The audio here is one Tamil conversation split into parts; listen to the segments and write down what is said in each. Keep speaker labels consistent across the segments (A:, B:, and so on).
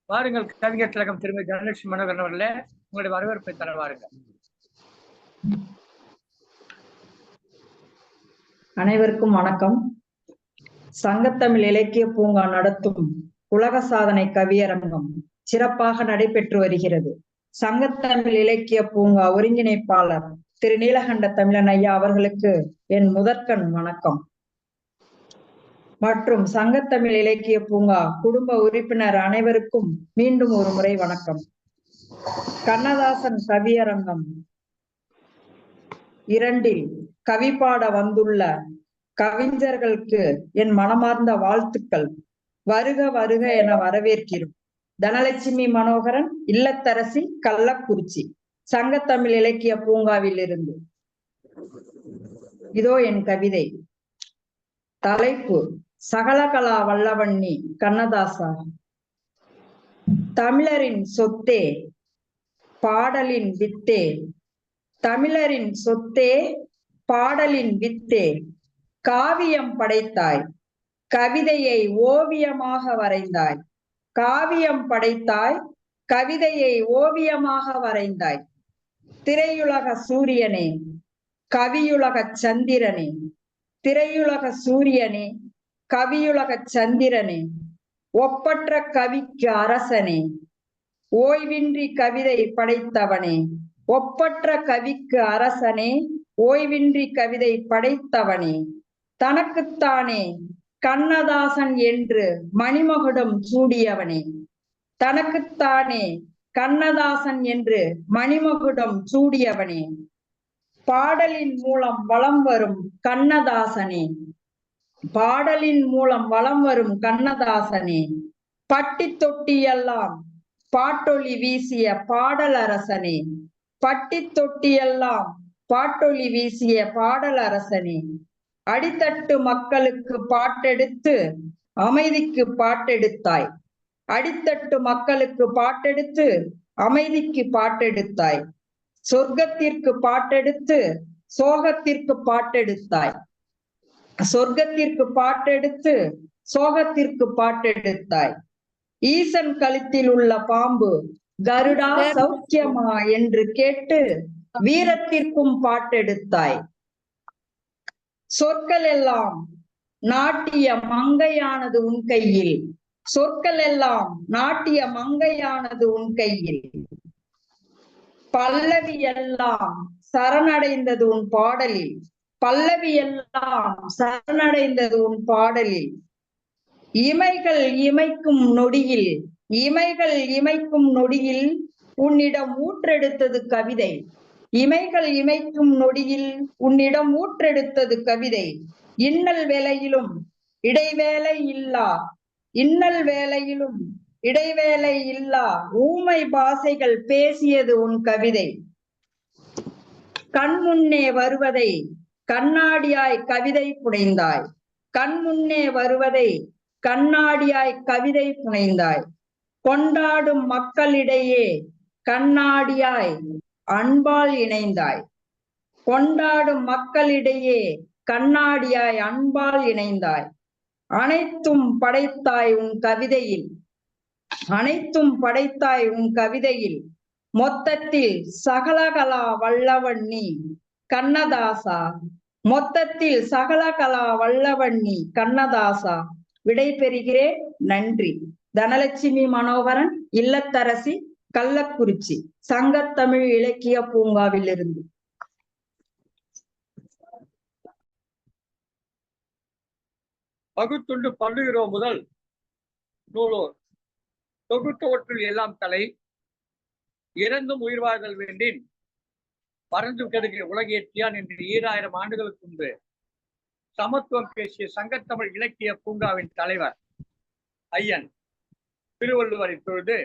A: வாருங்கள் கவிஞர் திலகம் திருமதி தனலட்சுமி மனோகரன் அவர்களே, உங்களுடைய வரவேற்பை தர வாருங்கள்.
B: அனைவருக்கும் வணக்கம். சங்கத்தமிழ் இலக்கிய பூங்கா நடத்தும் உலக சாதனை கவியரங்கம் சிறப்பாக நடைபெற்று வருகிறது. சங்கத்தமிழ் இலக்கிய பூங்கா ஒருங்கிணைப்பாளர் திரு நீலகண்ட தமிழன் ஐயா அவர்களுக்கு என் முதற்கண் வணக்கம். மற்றும் சங்கத்தமிழ் இலக்கிய பூங்கா குடும்ப உறுப்பினர் அனைவருக்கும் மீண்டும் ஒரு முறை வணக்கம். கண்ணதாசன் கவியரங்கம் 2 கவி பாட வந்துள்ள கவிஞர்களுக்கு என் மனமார்ந்த வாழ்த்துக்கள். வருக வருக என வரவேற்கிறோம். தனலட்சுமி மனோகரன், இல்லத்தரசி, கள்ளக்குறிச்சி, சங்கத்தமிழ் இலக்கிய பூங்காவில் இருந்து. இதோ என் கவிதை. தலைப்பு: சகலகலா வல்லவண்ணி கண்ணதாசா. தமிழரின் சொத்தே பாடலின் வித்தே, தமிழரின் சொத்தே பாடலின் வித்தே, காவியம் படைத்தாய், கவிதையை ஓவியமாக வரைந்தாய். காவியம் படைத்தாய், கவிதையை ஓவியமாக வரைந்தாய். திரையுலக சூரியனே, கவியுலக சந்திரனே, திரையுலக சூரியனே, கவியுலக சந்திரனே, ஒப்பற்ற கவிக்கு அரசனே, ஓய்வின்றி கவிதை படைத்தவனே. ஒப்பற்ற கவிக்கு அரசனே, ஓய்வின்றி கவிதை படைத்தவனே. தனக்குத்தானே கண்ணதாசன் என்று மணிமகுடம் சூடியவனே. தனக்குத்தானே கண்ணதாசன் என்று மணிமகுடம் சூடியவனே. பாடலின் மூலம் வலம் வரும் கண்ணதாசனே, பாடலின் மூலம் வலம் வரும் கண்ணதாசனே. பட்டி தொட்டியெல்லாம் பாட்டொலி வீசிய பாடல் அரசனே, பட்டி தொட்டியெல்லாம் பாட்டொலி வீசிய பாடல் அரசனே. அடித்தட்டு மக்களுக்கு பாட்டெடுத்து அமைதிக்கு பாட்டெடுத்தாய். அடித்தட்டு மக்களுக்கு பாட்டெடுத்து அமைதிக்கு பாட்டெடுத்தாய். சொர்க்கத்திற்கு பாட்டெடுத்து சோகத்திற்கு பாட்டெடுத்தாய். சொர்க்கத்திற்கு பாட்டெடுத்து சோகத்திற்கு பாட்டெடுத்தாய். ஈசன் கழுத்தில் உள்ள பாம்பு கருடா சௌக்கியமா என்று கேட்டு வீரத்திற்கும் பாட்டெடுத்தாய். சொற்கள் எல்லாம் நாட்டிய மங்கையானது உன் கையில். சொற்கள் எல்லாம் நாட்டிய மங்கையானது உன் கையில். பல்லவி எல்லாம் சரணடைந்தது உன் பாடலில். பல்லவி எல்லாம் சரணடைந்தது உன் பாடலில். இமைகள் இமைக்கும் நொடியில், இமைகள் இமைக்கும் நொடியில் உன்னிடம் ஊற்றெடுத்தது கவிதை. இமைகள் இமைக்கும் நொடியில் உன்னிடம் ஊற்றெடுத்தது கவிதை. இன்னல் வேளையிலும் இடைவேளை இல்லா, இன்னல் வேளையிலும் இடைவேளை இல்லா ஊமை பாசைகள் பேசியது உன் கவிதை. கண் முன்னே வருவதை கண்ணாடியாய் கவிதை புனைந்தாய். கண் முன்னே வருவதை கண்ணாடியாய் கவிதை புனைந்தாய். கொண்டாடும் மக்களிடையே கண்ணாடியாய் அன்பால் இணைந்தாய். கொண்டாடும் மக்களிடையே கண்ணாடியாய் அன்பால் இணைந்தாய். அனைத்தும் படைத்தாய் உன் கவிதையில். அனைத்தும் படைத்தாய் உன் கவிதையில். மொத்தத்தில் சகலகலா வல்லவன் நீ கண்ணதாசா. மொத்தத்தில் சகலகலா வல்லவன் நீ கண்ணதாசா. விடை பெறுகிறேன். நன்றி. தனலட்சுமி மனோகரன், இல்லத்தரசி, கள்ளக்குறிச்சி, சங்கத்தமிழ் இலக்கிய பூங்காவில் இருந்து.
A: பகுத்துண்டு பல்லுகிறோம் முதல் நூலோர் தொகுத்தவற்றுள் எல்லாம் தலை. இறந்தும் உயிர் வாழ்தல் வேண்டின் பறந்து கெடுகிற உலகேற்றியான் என்று 2000 ஆண்டுகளுக்கு முன்பு சமத்துவம் பேசிய சங்கத்தமிழ் இலக்கிய பூங்காவின் தலைவர் ஐயன் திருவள்ளுவரை தொழுது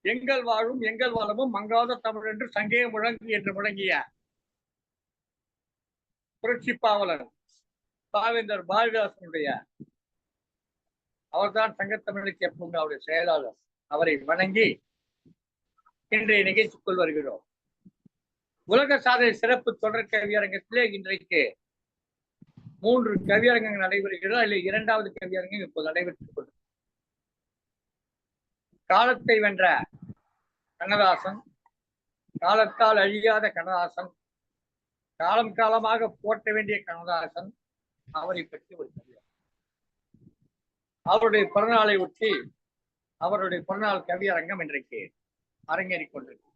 A: எங்கள் வாழும் எங்கள் வளமும் மங்காத தமிழ் என்று சங்கே முழங்கு என்று முழங்கிய புரட்சி பாவலர் பாவேந்தர் பாரதிதாசனுடைய அவர்தான் சங்கத்தமிழ் இலக்கிய பூங்காவுடைய செயலாளர். அவரை வணங்கி இன்றைய நிகழ்ச்சிக்குள் வருகிறோம். உலக சாதனை சிறப்பு தொடர் கவியரங்கத்திலே இன்றைக்கு 3 கவியரங்கங்கள் நடைபெறுகிறது. அதில் 2வது கவியரங்கம் இப்போது நடைபெற்றுக் கொண்டு காலத்தை வென்ற கண்ணதாசன், காலத்தால் அழியாத கண்ணதாசன், காலம் காலமாக போற்ற வேண்டிய கண்ணதாசன், அவரை பற்றி ஒரு கவிதை. அவருடைய பிறநாளை ஒட்டி அவருடைய பிறநாள் கவியரங்கம் இன்றைக்கு அரங்கேறிக் கொண்டிருக்கு.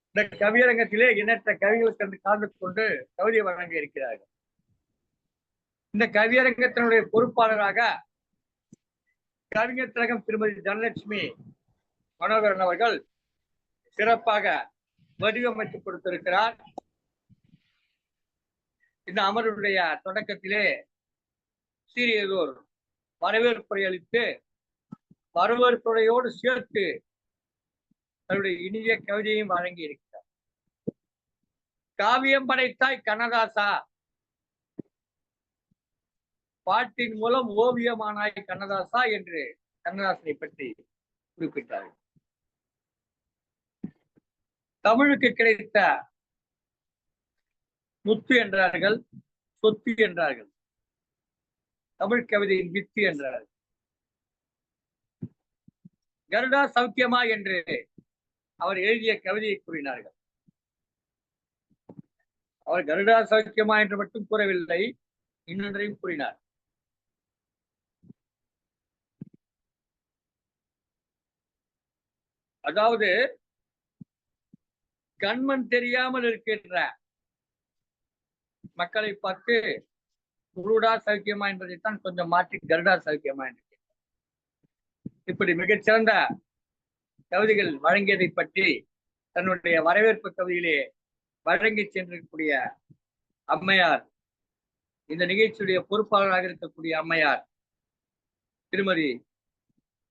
A: இந்த கவியரங்கத்திலே எண்ணற்ற கவிகள் கலந்து கொண்டு கவிதை வழங்க இருக்கிறார்கள். இந்த கவியரங்கத்தினுடைய பொறுப்பாளராக கவிஞர் திலகம் திருமதி தனலட்சுமி மனோகரன் அவர்கள் சிறப்பாக வடிவமைத்து கொடுத்திருக்கிறார். இந்த அமர்வுடைய தொடக்கத்திலே சீரியதோர் வரவேற்புரை அளித்து வரவேற்புரையோடு சேர்த்து தன்னுடைய இனிய கவிதையும் வழங்கி இருக்கிறார். காவியம் படைத்தாய் கண்ணதாசா, பாட்டின் மூலம் ஓவியமானாய் கண்ணதாசா என்று கண்ணதாசனை பற்றி குறிப்பிட்டார். தமிழுக்கு கிடைத்த முத்து என்றார்கள், சொத்து என்றார்கள், தமிழ் கவிதையின் வித்து என்றார்கள். கருடா சௌக்கியமா என்று அவர் எழுதிய கவிதையை கூறினார்கள். அவர் கருடா சௌக்கியமா என்று மட்டும் கூறவில்லை, இன்னொன்றையும் கூறினார். அதாவது கண்மண் தெரியாமல் இருக்கின்ற மக்களை பார்த்து குருடா சௌக்கியமா என்பதைத்தான் கொஞ்சம் மாற்றி கருடா சௌக்கியமா என்று இப்படி மிகச்சிறந்த கவிதைகள் வழங்கியதை பற்றி தன்னுடைய வரவேற்பு கவிதையிலே வழங்கி சென்றிருக்கக்கூடிய அம்மையார், இந்த நிகழ்ச்சியுடைய பொறுப்பாளராக இருக்கக்கூடிய அம்மையார் திருமதி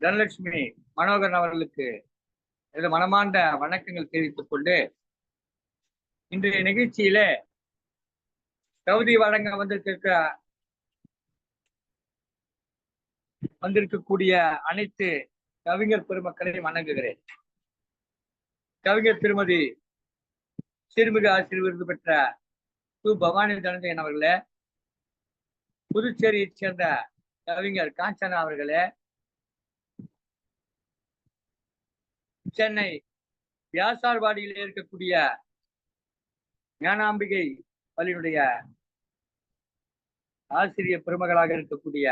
A: தனலட்சுமி மனோகரன் அவர்களுக்கு மனமார்ந்த வணக்கங்கள் தெரிவித்துக் கொண்டு இன்றைய நிகழ்ச்சியில கவிதை வழங்க வந்திருக்கக்கூடிய அனைத்து கவிஞர் பெருமக்களை வணங்குகிறேன். கவிஞர் திருமதி சிறுமிகு ஆசிரியர் விருது பெற்ற கு பவானி தனஞ்சயன் அவர்களே, புதுச்சேரியை சேர்ந்த கவிஞர் காஞ்சனா அவர்களே, சென்னை வியாசார்பாடியில் இருக்கக்கூடிய ஞானாம்பிகை பள்ளியினுடைய ஆசிரியர் பெருமகளாக இருக்கக்கூடிய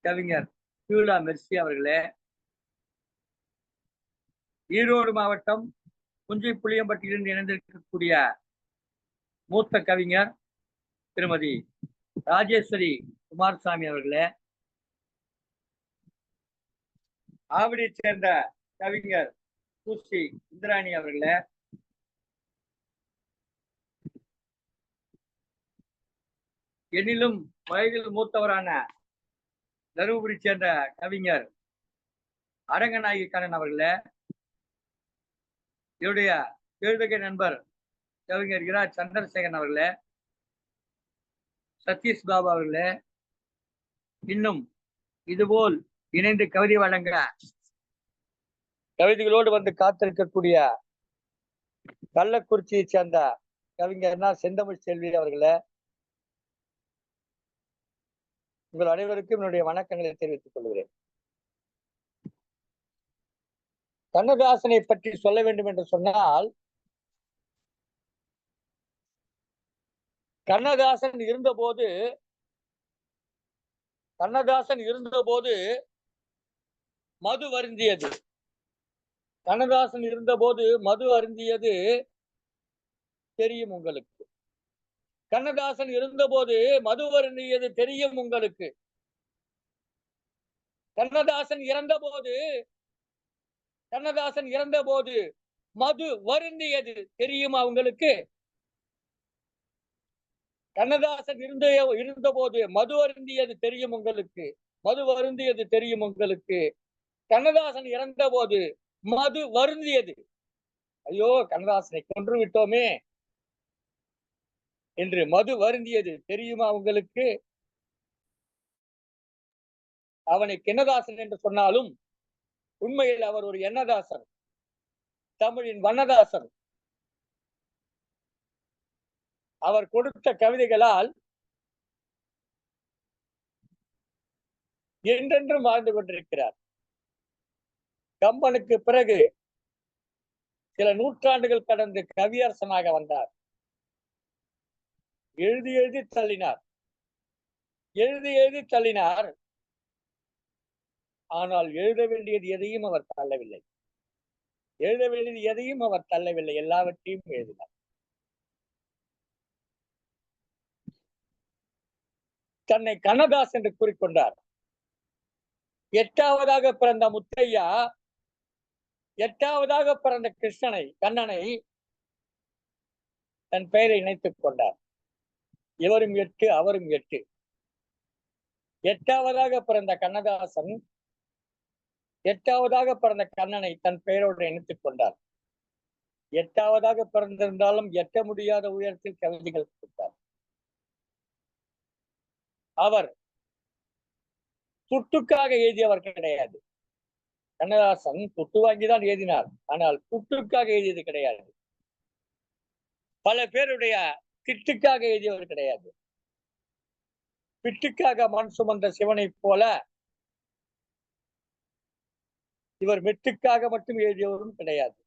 A: கவிஞர் பியூலா மெர்சி அவர்களே, ஈரோடு மாவட்டம் குஞ்சை புளியம்பட்டியிலிருந்து இணைந்திருக்கக்கூடிய மூத்த கவிஞர் திருமதி ராஜேஸ்வரி குமாரசாமி அவர்களே, ஆவடியைச் சேர்ந்த கவிஞர் பூச்சி இந்திராணி அவர்களே, என்னிலும் வயதில் மூத்தவரான தருமபுரி சேர்ந்த கவிஞர் அரங்கநாயகி கண்ணன் அவர்களே, என்னுடைய எழுதுகை நண்பர் கவிஞர் இரா சந்திரசேகரன் அவர்களே, சதீஷ் பாபு அவர்களே, இன்னும் இதுபோல் இணைந்து கவிதை வழங்க கவிதைகளோடு வந்து காத்திருக்கக்கூடிய கள்ளக்குறிச்சியை சேர்ந்த கவிஞர்னா செந்தமிழ் செல்வி அவர்களே, உங்கள் அனைவருக்கும் என்னுடைய வணக்கங்களை தெரிவித்துக் கொள்கிறேன். கண்ணதாசனை பற்றி சொல்ல வேண்டும் என்று சொன்னால், கண்ணதாசன் இருந்தபோது மது அருந்தியது. கண்ணதாசன் இருந்தபோது மது அருந்தியது தெரியும் உங்களுக்கு. கண்ணதாசன் இருந்தபோது மது அருந்தியது தெரியும் உங்களுக்கு. கண்ணதாசன் இறந்தபோது மது வருந்தியது தெரியுமா உங்களுக்கு? கண்ணதாசன் இருந்தபோது மது அருந்தியது தெரியும் உங்களுக்கு. மது வருந்தியது தெரியும் உங்களுக்கு. கண்ணதாசன் இறந்தபோது மது வருந்தியது, ஐயோ கண்ணதாசனை கொன்று விட்டோமே என்று மது வருந்தியது தெரியுமா உங்களுக்கு? அவனை கிண்ணதாசன் என்று சொன்னாலும் உண்மையில் அவர் ஒரு எண்ணதாசன், தமிழின் வண்ணதாசன். அவர் கொடுத்த கவிதைகளால் என்றென்றும் வாழ்ந்து கொண்டிருக்கிறார். கம்பனுக்கு பிறகு சில நூற்றாண்டுகள் கடந்து கவியரசனாக வந்தார். எழுதி எழுதி தள்ளினார், எழுதி எழுதி தள்ளினார். ஆனால் எழுத வேண்டியது எதையும் அவர் தள்ளவில்லை, எழுத வேண்டியது எதையும் அவர் தள்ளவில்லை, எல்லாவற்றையும் எழுதினார். தன்னை கண்ணதாஸ் என்று கூறிக்கொண்டார். எட்டாவதாக பிறந்த முத்தையா, எட்டாவதாக பிறந்த கிருஷ்ணனை, கண்ணனை தன் பெயரை இணைத்துக் கொண்டார். இவரும் 8, அவரும் 8. எட்டாவதாக பிறந்த கண்ணதாசன் எட்டாவதாக பிறந்த கண்ணனை தன் பெயரோடு இணைத்துக் கொண்டார். எட்டாவதாக பிறந்திருந்தாலும் எட்ட முடியாத உயரத்தில் கவிதைகள் கொடுத்தார். அவர் துட்டுக்காக எழுதியவர் கிடையாது. கண்ணதாசன் துட்டு வாங்கிதான் எழுதினார், ஆனால் துட்டுக்காக எழுதியது கிடையாது. பல பேருடைய திட்டுக்காக எழுதியவர் கிடையாது. பிட்டுக்காக மண் சுமந்த சிவனை போல இவர் மெட்டுக்காக மட்டும் எழுதியவரும் கிடையாது.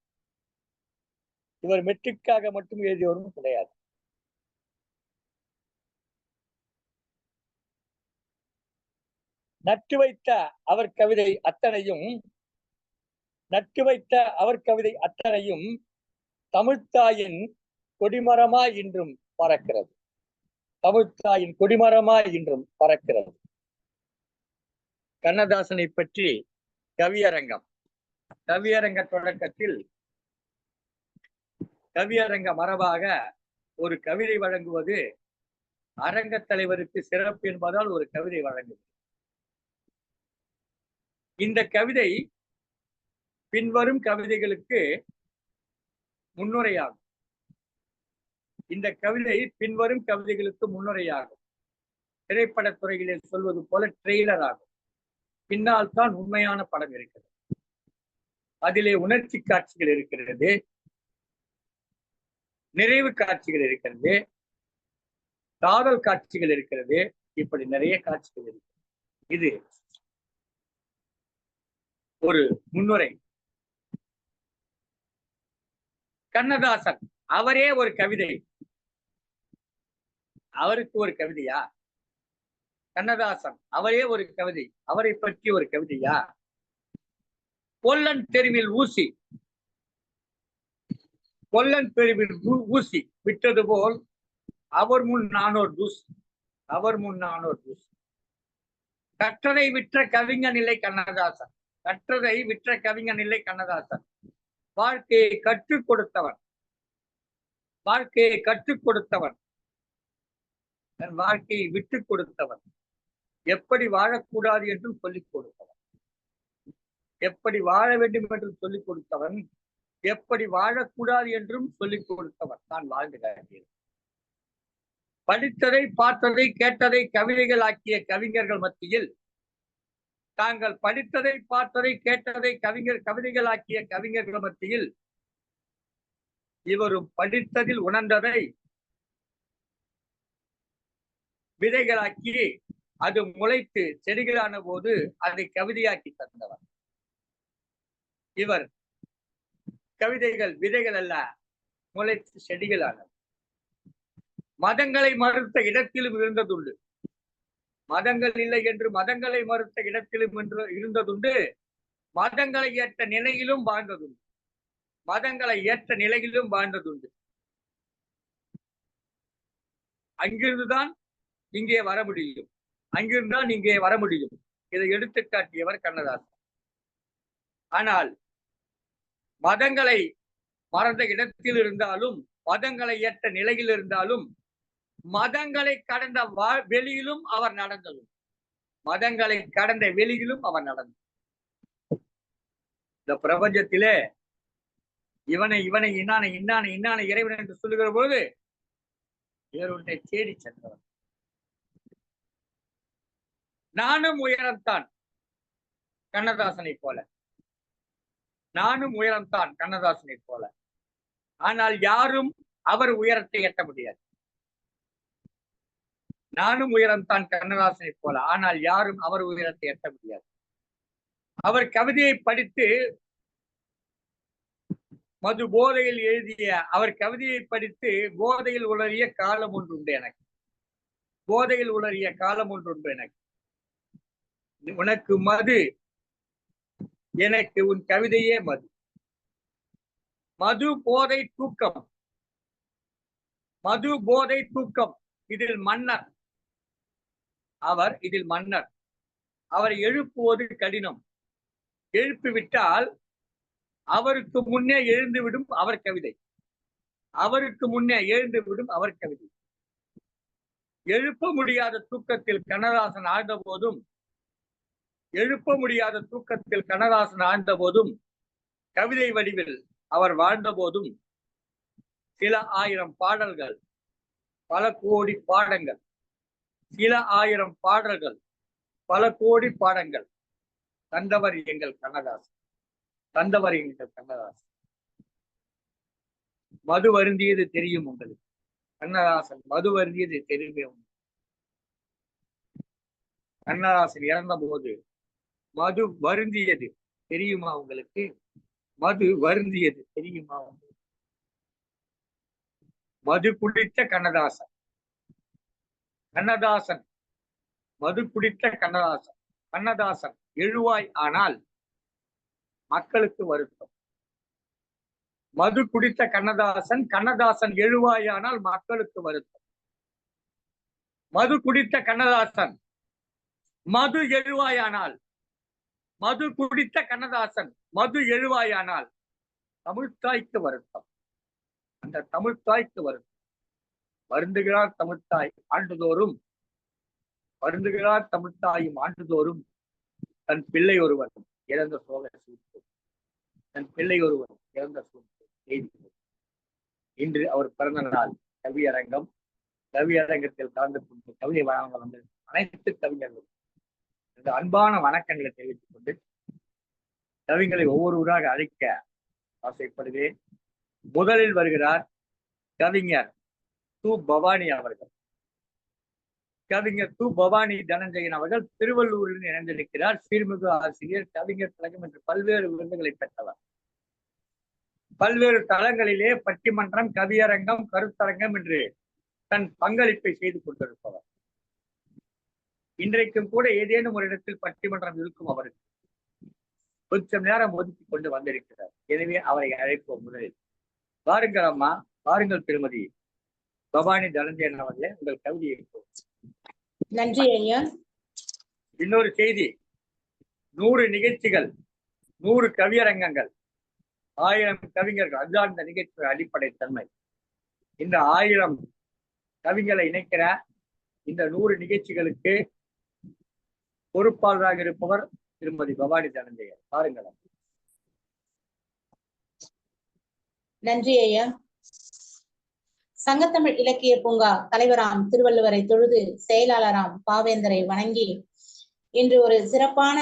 A: இவர் மெட்டுக்காக மட்டும் எழுதியவரும் கிடையாது. நட்டு வைத்த அவர் கவிதை அத்தனையும் தமிழ்த்தாயின் கொடிமரமாய் இன்றும் பறக்கிறது. தமிழ்த்தாயின் கொடிமரமாய் இன்றும் பறக்கிறது. கண்ணதாசனை பற்றி கவியரங்கம். கவியரங்க தொடக்கத்தில் கவியரங்க மரபாக ஒரு கவிதை வழங்குவது அரங்க தலைவருக்கு சிறப்பு என்பதால் ஒரு கவிதை வழங்குவது. இந்த கவிதை பின்வரும் கவிதைகளுக்கு முன்னுரையாகும். இந்த கவிதை பின்வரும் கவிதைகளுக்கு முன்னுரையாகும். திரைப்படத்துறையிலே சொல்வது போல ட்ரெய்லர் ஆகும். பின்னால் தான் உண்மையான படம் இருக்கிறது. அதிலே உணர்ச்சி காட்சிகள் இருக்கிறது, நிறைவு காட்சிகள் இருக்கிறது, காதல் காட்சிகள் இருக்கிறது, இப்படி நிறைய காட்சிகள் இருக்கிறது. இது ஒரு முன்னுரை. கண்ணதாசன் அவரே ஒரு கவிதை. அவருக்கு ஒரு கவிதையா? கண்ணதாசன் அவரே ஒரு கவிதை. அவரை பற்றி ஒரு கவிதையா? கொல்லன் தெருவில் ஊசி, கொல்லன் தெருவில் ஊசி விட்டது போல் அவர் முன் நானோர் தூசி, அவர் முன் நானோர் தூசி. கற்றதை விற்ற கவிஞன் இல்லை கண்ணதாசன், கற்றதை விற்ற கவிஞன் இல்லை கண்ணதாசன். வாழ்க்கையை கற்றுக் கொடுத்தவன், வாழ்க்கையை கற்றுக் கொடுத்தவன், தன் வாழ்க்கையை விட்டுக் கொடுத்தவன், எப்படி வாழக்கூடாது என்றும் சொல்லிக் கொடுத்தவன், எப்படி வாழ வேண்டும் என்றும் சொல்லிக் கொடுத்தவன், எப்படி வாழக்கூடாது என்றும் சொல்லிக் கொடுத்தவன் தான் வாழ்ந்து காட்டியது. படித்ததை, பார்த்ததை, கேட்டதை கவிதைகள் ஆக்கிய கவிஞர்கள் மத்தியில், தாங்கள் படித்ததை, பார்த்ததை, கேட்டதை கவிதைகள் ஆக்கிய கவிஞர்கள் மத்தியில் இவரும் படித்ததில் உணர்ந்ததை விதைகளாக்கி அது முளைத்து செடிகளான போது அதை கவிதையாக்கி தந்தவர். இவர் கவிதைகள் விதைகள் அல்ல, முளைத்து செடிகளானவர். மதங்களை மறுத்த இடத்திலும் இருந்ததுண்டு, மதங்கள் இல்லை என்று மதங்களை மறுத்த இடத்திலும் இருந்ததுண்டு, மதங்களை ஏற்ற நிலையிலும் வாழ்ந்ததுண்டு, மதங்களை ஏற்ற நிலையிலும் வாழ்ந்ததுண்டு. அங்கிருந்துதான் இங்கே வர முடியும், அங்கிருந்தான் இங்கே வர முடியும். இதை எடுத்து காட்டியவர் கண்ணதாசன். ஆனால் மதங்களை மறந்த இடத்தில் இருந்தாலும், மதங்களை ஏற்ற நிலையில் இருந்தாலும், மதங்களை கடந்த வெளியிலும் அவர் நடந்ததும், மதங்களை கடந்த வெளியிலும் அவர் நடந்தது. இந்த பிரபஞ்சத்திலே இவனை இவனை இன்னானை இன்னானை இன்னானை இறைவன் என்று சொல்லுகிற போது இவருடைய தேடி சென்றவர். நானும் உயரம்தான் கண்ணதாசனை போல, நானும் உயரம்தான் கண்ணதாசனை போல. ஆனால் யாரும் அவர் உயரத்தை எட்ட முடியாது. நானும் உயரம் தான் கண்ணதாசனை போல, ஆனால் யாரும் அவர் உயரத்தை எட்ட முடியாது. அவர் கவிதையை படித்து மது போதையில் எழுதிய அவர் கவிதையை படித்து போதையில் உளறிய காலம் ஒன்று உண்டு எனக்கு. போதையில் உளறிய காலம் ஒன்று உண்டு எனக்கு. உனக்கு மது, எனக்கு உன் கவிதையே மது. மது போதை தூக்கம், மது போதை தூக்கம். இதில் மன்னர் அவர், இதில் மன்னர். அவரை எழுப்புவது கடினம். எழுப்பிவிட்டால் அவருக்கு முன்னே எழுந்துவிடும் அவர் கவிதை. அவருக்கு முன்னே எழுந்துவிடும் அவர் கவிதை. எழுப்ப முடியாத தூக்கத்தில் கண்ணதாசன் ஆழ்ந்த போதும், எழுப்ப முடியாத தூக்கத்தில் கண்ணதாசன் ஆழ்ந்த போதும், கவிதை வடிவில் அவர் வாழ்ந்த போதும், சில ஆயிரம் பாடல்கள், பல கோடி பாடங்கள், சில ஆயிரம் பாடல்கள், பல கோடி பாடங்கள் தந்தவர் எங்கள் கண்ணதாசன், தந்தவர் எங்கள் கண்ணதாசன். மது வருந்தியது தெரியும் உங்களுக்கு. கண்ணதாசன் மது வருந்தியது தெரியுமே உங்களுக்கு. கண்ணதாசன் இறந்த போது மது வருந்தியது தெரியுமா உங்களுக்கு? மது வருந்தியது தெரியுமா உங்களுக்கு? மது குடித்த கண்ணதாசன், கண்ணதாசன் மது குடித்த கண்ணதாசன். கண்ணதாசன் எழுவாய் ஆனால் மக்களுக்கு வருத்தம். மது குடித்த கண்ணதாசன், கண்ணதாசன் எழுவாயானால் மக்களுக்கு வருத்தம். மது குடித்த கண்ணதாசன் மது எழுவாயானால், மது குடித்த கண்ணதாசன் மது எழுவாயானால் தமிழ்த்தாய்க்கு வருத்தம். அந்த தமிழ்த்தாய்க்கு வருத்தம். வருந்துகிறார் தமிழ்த்தாய் ஆண்டுதோறும், வருந்துகிறார் தமிழ்த்தாயும் ஆண்டுதோறும் தன் பிள்ளை ஒருவன் இறந்த சோக சூழ்ச்சி, தன் பிள்ளை ஒருவன் இறந்த சூழ்ச்சி செய்தி. இன்று அவர் பிறந்த நாள். கவியரங்கம், கவியரங்கத்தில் கலந்து கொண்டு கவிதை வழங்க வந்த அனைத்து கவிஞர்களும் இந்த அன்பான வணக்கங்களை தெரிவித்துக் கொண்டு கவிஞர்களை ஒவ்வொருவராக அழைக்க ஆசைப்படுகிறேன். முதலில் வருகிறார் கவிஞர் து. பவானி அவர்கள். கவிஞர் து. பவானி தனஞ்சயன் அவர்கள் திருவள்ளூரில் இணைந்திருக்கிறார். சீர்மிகு ஆசிரியர், கவிஞர் திலகம் என்று பல்வேறு விருதுகளை பெற்றவர். பல்வேறு தளங்களிலே பட்டிமன்றம், கவியரங்கம், கருத்தரங்கம் என்று தன் பங்களிப்பை செய்து கொண்டிருப்பவர். இன்றைக்கும் கூட ஏதேனும் ஒரு இடத்தில் பட்டிமன்றம் இருக்கும் அவருக்கு. கொஞ்சம் நேரம் ஒதுக்கி கொண்டு வந்திருக்கிறார். எனவே அவரை அழைப்போம். முதலில் வாருங்கள் அம்மா, வாருங்கள் திருமதி பவானி தனஞ்சயன் அவர்களே, உங்கள் கவிதையை.
C: நன்றி ஐயா.
A: இன்னொரு செய்தி, 100 நிகழ்ச்சிகள், 100 கவியரங்கங்கள், 1000 கவிஞர்கள், அதுதான் இந்த நிகழ்ச்சியின் அடிப்படை தன்மை. இந்த 1000 கவிஞர்களை இணைக்கிற இந்த 100 நிகழ்ச்சிகளுக்கு பொறுப்பாளராக இருப்பவர் திருமதி பவானி தனஞ்சயன். பாருங்கள்.
C: நன்றி ஐயா. சங்கத்தமிழ் இலக்கிய பூங்கா தலைவராம் திருவள்ளுவரை தொழுது செயலாளராம் பாவேந்தரை வணங்கி இன்று ஒரு சிறப்பான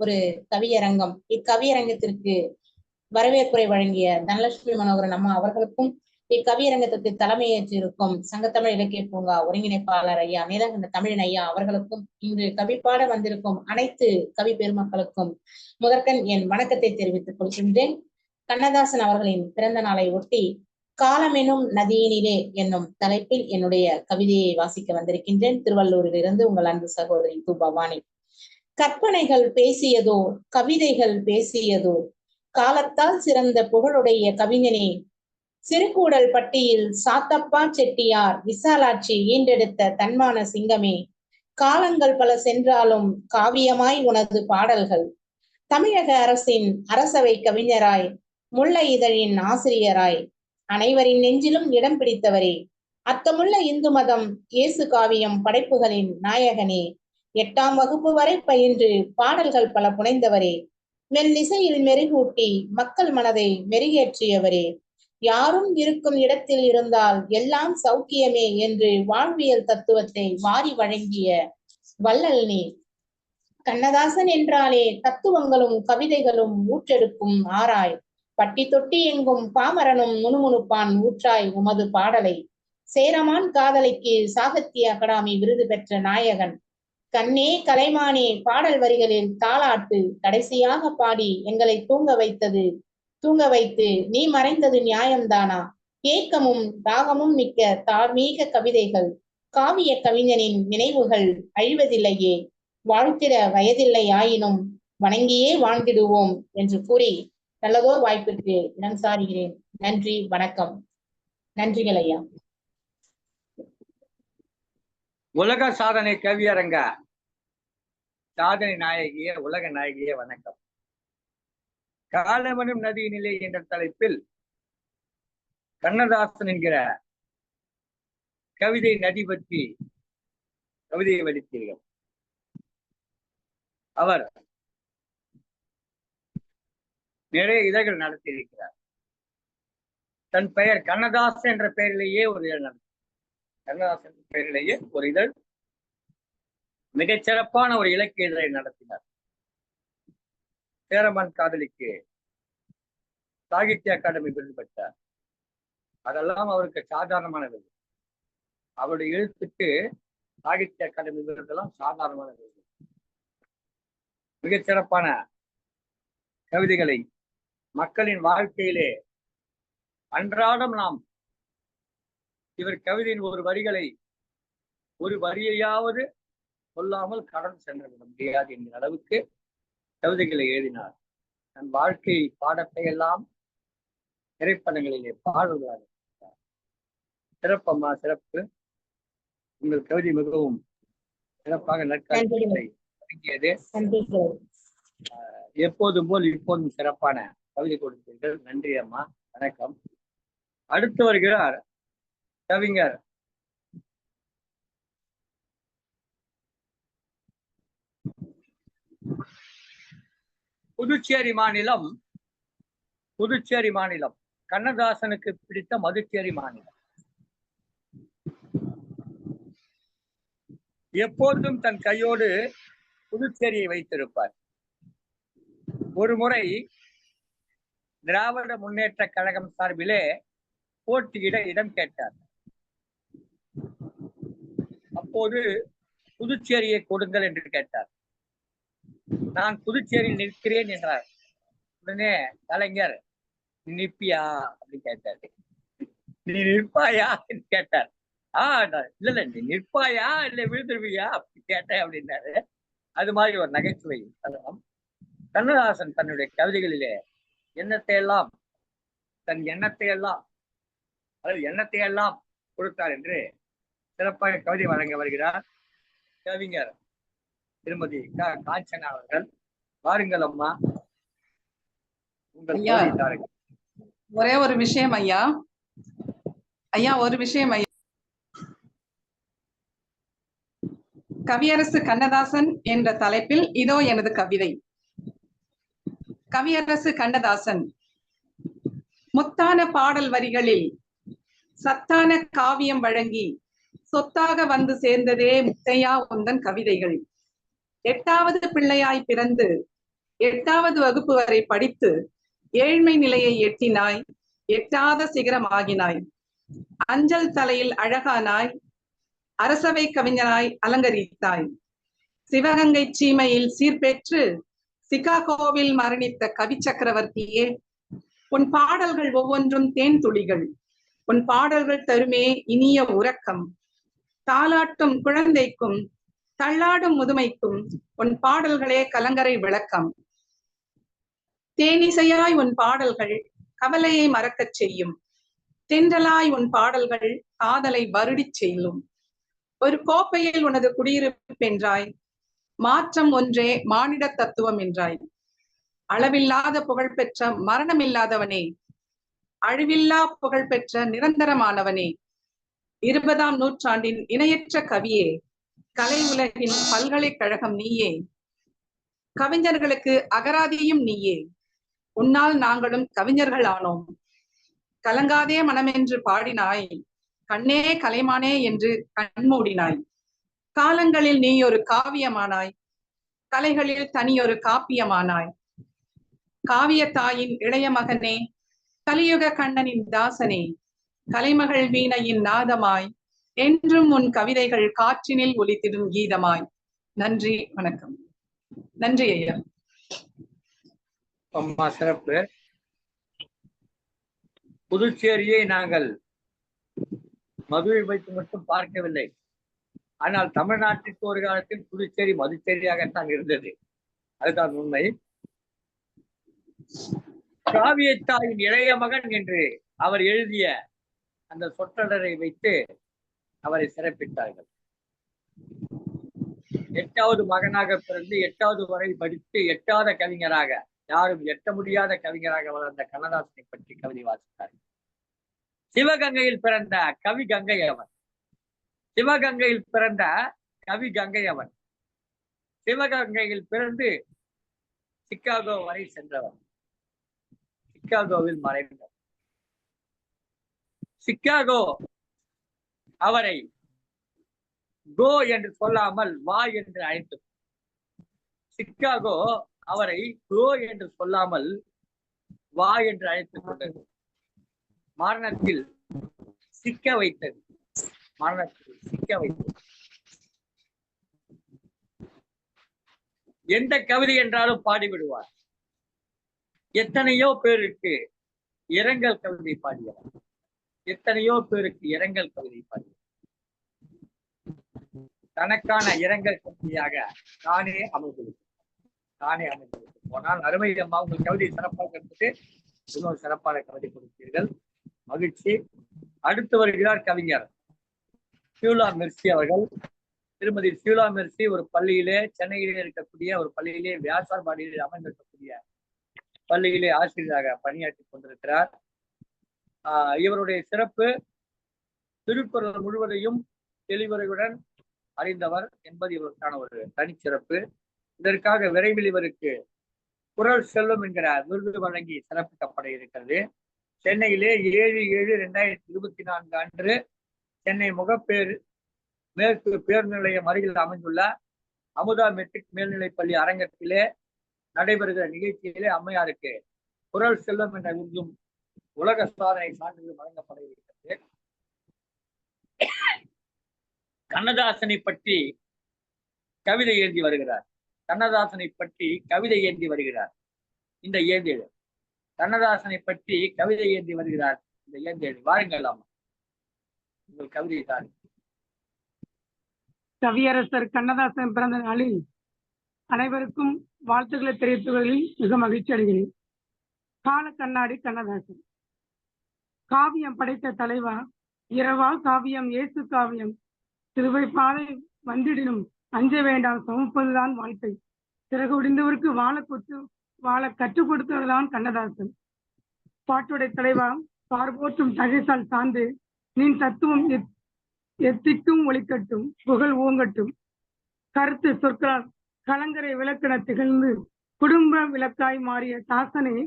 C: ஒரு கவியரங்கம், இக்கவியரங்கத்திற்கு வரவேற்புரை வழங்கிய தனலட்சுமி மனோகரன் அம்மா அவர்களுக்கும், இக்கவியரங்கத்திற்கு தலைமையேற்றிருக்கும் சங்கத்தமிழ் இலக்கிய பூங்கா ஒருங்கிணைப்பாளர் ஐயா நீலகண்ட தமிழன் ஐயா அவர்களுக்கும், இன்று கவிப்பாட வந்திருக்கும் அனைத்து கவி பெருமக்களுக்கும் முதற்கண் என் வணக்கத்தை தெரிவித்துக் கொள்கின்றேன். கண்ணதாசன் அவர்களின் பிறந்த நாளை ஒட்டி காலமெனும் நதியினிலே என்னும் தலைப்பில் என்னுடைய கவிதையை வாசிக்க வந்திருக்கின்றேன். திருவள்ளூரில் இருந்து உங்கள் அன்பு சகோதரி து. பவானி. கற்பனைகள் பேசியதோ, கவிதைகள் பேசியதோ, காலத்தால் சிறந்த புகழுடைய கவிஞனே, சிறுகூடல் பட்டியில் சாத்தப்பா செட்டியார் விசாலாட்சி ஈண்டெடுத்த தன்மான சிங்கமே, காலங்கள் பல சென்றாலும் காவியமாய் உனது பாடல்கள், தமிழக அரசின் அரசவை கவிஞராய், முல்லை இதழின் ஆசிரியராய், அனைவரின் நெஞ்சிலும் இடம் பிடித்தவரே, அத்தமுள்ள இந்து மதம் இயேசு காவியம் படைப்புகளின் நாயகனே, 8ஆம் வகுப்பு வரை பயின்று பாடல்கள் பல புனைந்தவரே, மெல்லிசையில் மெருகூட்டி மக்கள் மனதை மெருகேற்றியவரே, யாரும் இருக்கும் இடத்தில் இருந்தால் எல்லாம் சௌக்கியமே என்று வாழ்வியல் தத்துவத்தை வாரி வழங்கிய வள்ளல் நீ. கண்ணதாசன் என்றாலே தத்துவங்களும் கவிதைகளும் ஊற்றெடுக்கும் ஆராய், பட்டி தொட்டி எங்கும் பாமரனும் முணுமுணுப்பான் ஊற்றாய் உமது பாடலை, சேரமான் காதலிக்கு சாகித்ய அகாடமி விருது பெற்ற நாயகன். கண்ணே கலைமானே பாடல் வரிகளில் தாலாட்டு கடைசியாக பாடி எங்களை தூங்க வைத்து நீ மறைந்தது நியாயம்தானா? ஏக்கமும் தாகமும் மிக்க தார்மீக கவிதைகள். காவிய கவிஞனின் நினைவுகள் அழிவதில்லையே, வாழ்த்திட வயதில்லை ஆயினும் வணங்கியே வாழ்ந்திடுவோம் என்று கூறி நல்லதோர் வாய்ப்பிற்கு இடம் சாருகிறேன். நன்றி, வணக்கம். நன்றிகள் ஐயா.
A: உலக சாதனை கவியரங்க சாதனை நாயகிய, உலக நாயகிய வணக்கம். காலவனும் நதியினிலே என்ற தலைப்பில் கண்ணதாசன் என்கிற கவிதை நதி பற்றி கவிதையை வடித்தீர்கள். அவர் நிறைய இதழ்கள் நடத்தியிருக்கிறார். தன் பெயர் கண்ணதாசன் என்ற பெயரிலேயே ஒரு இதழ் நடத்தி, கண்ணதாசன் பெயரிலேயே ஒரு இதழ், மிகச்சிறப்பான ஒரு இலக்கிய இதழை நடத்தினார். சேரமான் காதலிக்கு சாகித்ய அகாடமி விருது பெற்றார். அதெல்லாம் அவருக்கு சாதாரணமான விருது. அவருடைய எழுத்துக்கு சாகித்ய அகாடமி விருதெல்லாம் சாதாரணமான விருது. மிகச்சிறப்பான கவிதைகளை மக்களின் வாழ்க்கையிலே அன்றாடம் நாம் இவர் கவிதையின் ஒரு வரியையாவது சொல்லாமல் கடந்து சென்றுவிட முடியாது என்கிற அளவுக்கு கவிதைகளை எழுதினார். தன் வாழ்க்கை பாடத்தை எல்லாம் திரைப்படங்களிலே பாடல்களாக. சிறப்பம்மா, சிறப்பு. உங்கள் கவிதை மிகவும் சிறப்பாக நற்கவிதை தொடங்கியது. எப்போதும் போல் இப்போதும் சிறப்பான கவிதை கொடுத்தீர்கள். நன்றி அம்மா, வணக்கம். அடுத்து வருகிறார் கவிஞர் புதுச்சேரி மாநிலம் கண்ணதாசனுக்கு பிடித்த மதுச்சேரி மாநிலம். எப்போதும் தன் கையோடு புதுச்சேரியை வைத்திருப்பார். ஒரு முறை திராவிட முன்னேற்ற கழகம் சார்பிலே போட்டியிட இடம் கேட்டார். அப்போது புதுச்சேரியை கொடுங்கள் என்று கேட்டார். நான் புதுச்சேரியில் நிற்கிறேன் என்றார். உடனே கலைஞர், நிற்பியா அப்படின்னு கேட்டார். நீ நிற்பாயா என்று கேட்டார். இல்ல நீ நிற்பாயா இல்லை விழுந்துருவியா அப்படி கேட்டேன் அப்படின்னாரு. அது மாதிரி ஒரு நகைச்சுவை. கண்ணதாசன் தன்னுடைய கவிதைகளிலே தன் எண்ணத்தை எல்லாம் கொடுத்தார் என்று சிறப்பாக கவிதை வழங்க வருகிறார் கவிஞர் திருமதி காஞ்சனா அவர்கள். வாருங்கள் அம்மா, உங்கள்
D: ஒரே ஒரு விஷயம் ஐயா. ஒரு விஷயம் ஐயா. கவியரசு கண்ணதாசன் என்ற தலைப்பில் இதோ எனது கவிதை. கவியரசு கண்ணதாசன் முத்தான பாடல் வரிகளில் சத்தான காவியம் வழங்கி சொத்தாக வந்து சேர்ந்ததே முத்தையா உந்தன் கவிதைகள். 8வது பிள்ளையாய் பிறந்து 8வது வகுப்பு வரை படித்து ஏழ்மை நிலையை எட்டினாய், எட்டாத சிகரம் ஆகினாய். அஞ்சல் தலையில் அழகானாய், அரசவை கவிஞனாய் அலங்கரித்தாய். சிவகங்கை சீமையில் சீர்பெற்று சிகாகோவில் மரணித்த கவி சக்கரவர்த்தியே, உன் பாடல்கள் ஒவ்வொன்றும் தேன் துளிகள். உன் பாடல்கள் தருமே இனிய உறக்கம். தாலாட்டும் குழந்தைக்கும் தள்ளாடும் முதுமைக்கும் உன் பாடல்களே கலங்கரை விளக்கம். தேனிசையாய் உன் பாடல்கள் கவலையை மறக்கச் செய்யும். தென்றலாய் உன் பாடல்கள் காதலை வருடிச் செல்லும். ஒரு கோப்பையில் உனது குடியிருப்பு என்றாய், மாற்றம் ஒன்றே மானிட தத்துவம் என்றாய். அளவில்லாத புகழ் பெற்ற மரணமில்லாதவனே, அழிவில்லா புகழ் பெற்ற நிரந்தரமானவனே, 20ஆம் நூற்றாண்டின் இணையற்ற கவியே, கலை உலகின் பல்கலைக்கழகம் நீயே, கவிஞர்களுக்கு அகராதியும் நீயே. உன்னால் நாங்களும் கவிஞர்கள் ஆனோம். கலங்காதே மனமென்று பாடினாய், கண்ணே கலைமானே என்று கண்மூடினாய். காலங்களில் நீ ஒரு காவியமானாய், கலைகளில் தனியொரு காப்பியமானாய். காவிய தாயின் இளைய மகனே, கலியுக கண்ணனின் தாசனே, கலைமகள் வீணையின் நாதமாய் என்றும் உன் கவிதைகள் காற்றினில் ஒலித்திடும் கீதமாய். நன்றி, வணக்கம். நன்றி ஐயா.
A: அம்மா சிறப்பு. புதுச்சேரியை நாங்கள் மதுவை வைத்து மட்டும் பார்க்கவில்லை. ஆனால் தமிழ்நாட்டிற்கு ஒரு காலத்தில் புதுச்சேரி மதுச்சேரியாகத்தான் இருந்தது. அதுதான் உண்மை. காவியத்தாயின் இளைய மகன் என்று அவர் எழுதிய அந்த சொற்றொடரை வைத்து அவரை சிறப்பித்தார்கள். 8வது மகனாக பிறந்து 8வது வரை படித்து எட்டாத கவிஞராக, யாரும் எட்ட முடியாத கவிஞராக வளர்ந்த கண்ணதாசனை பற்றி கவிதை வாசித்தார்கள். சிவகங்கையில் பிறந்த கவி கங்கை அவன். சிவகங்கையில் பிறந்த கவி கங்கை அவன். சிவகங்கையில் பிறந்து சிக்காகோ வரை சென்றவன். சிக்காகோவில் மறைந்தார். சிக்காகோ அவரை கோ என்று சொல்லாமல் வா என்று அழைத்தது. சிக்காகோ அவரை கோ என்று சொல்லாமல் வா என்று அழைத்துக் கொண்டது. மரணத்தில் சிக்க வைத்தது. மரணத்தில் சிக்க வைத்தது. எந்த கவிதை என்றாலும் பாடிவிடுவார். எத்தனையோ பேருக்கு இரங்கல் கவிதை பாடியவர். எத்தனையோ பேருக்கு இரங்கல் கவிதை பாடியவர். தனக்கான இரங்கல் கவிதையாக தானே அமைந்திருக்கும். போனால் அருமை அம்மா, உங்கள் கவிதை சிறப்பாக இருந்தது. இன்னொரு சிறப்பான கவிதை கொடுத்தீர்கள். மகிழ்ச்சி. அடுத்து வருகிறார் கவிஞர் ஷியூலா மிர்சி அவர்கள். திருமதி ஷியூலா மிர்சி ஒரு பள்ளியிலே, சென்னையிலே இருக்கக்கூடிய ஒரு பள்ளியிலே, வியாசார்பாடியில் அமைந்திருக்கக்கூடிய பள்ளியிலே ஆசிரியராக பணியாற்றி கொண்டிருக்கிறார். இவருடைய சிறப்பு திருக்குறள் முழுவதையும் தெளிவுரையுடன் அறிந்தவர் என்பது இவருக்கான ஒரு தனிச்சிறப்பு. இதற்காக விரைவில் இவருக்கு குறள் செல்வம் என்கிற விருது வழங்கி சிறப்பிக்கப்பட இருக்கிறது. சென்னையிலே 7/7/2024 அன்று சென்னை முகப்பேர் மேற்கு பேருந்து நிலையம் அருகில் அமைந்துள்ள அமுதா மெட்ரிக் மேல்நிலைப்பள்ளி அரங்கத்திலே நடைபெறுகிற நிகழ்ச்சியிலே அம்மையாருக்கு குறள் செல்வம் என்ற விருதும் உலக சாதனை சான்றிதழ் வழங்கப்பட இருக்கிறது. கண்ணதாசனை பற்றி கவிதை எழுதி வருகிறார். கண்ணதாசனை பற்றி கவிதை ஏந்தி வருகிறார் இந்த ஏந்தேழு. கண்ணதாசனை பற்றி கவிதை ஏந்தி வருகிறார் இந்த ஏந்தேழு. வாருங்கள் அம்மா, உங்கள் கவிதை தான்.
E: கவியரசர் கண்ணதாசன் பிறந்த நாளில் அனைவருக்கும் வாழ்த்துக்களை தெரிவித்துவதில் மிக மகிழ்ச்சி அடைகிறேன். கால கண்ணாடி கண்ணதாசன். காவியம் படைத்த தலைவா, இரவா காவியம் இயேசு காவியம், சிறுவை பாதை வந்திடினும் அஞ்ச வேண்டாம், சமப்பதுதான் வாழ்க்கை, சிறகு உடிந்தவருக்கு வாழ கற்றுக் கொடுத்தவர்தான் கண்ணதாசன். பாட்டுடை தலைவா, பார்போற்றும் தகைசால் சார்ந்து நின் தத்துவம் எத்திட்டும் ஒளிக்கட்டும், புகழ் ஓங்கட்டும், கருத்து சொற்களால் கலங்கரை விளக்கென திகழ்ந்து குடும்ப விளக்காய் மாறிய தாசனே,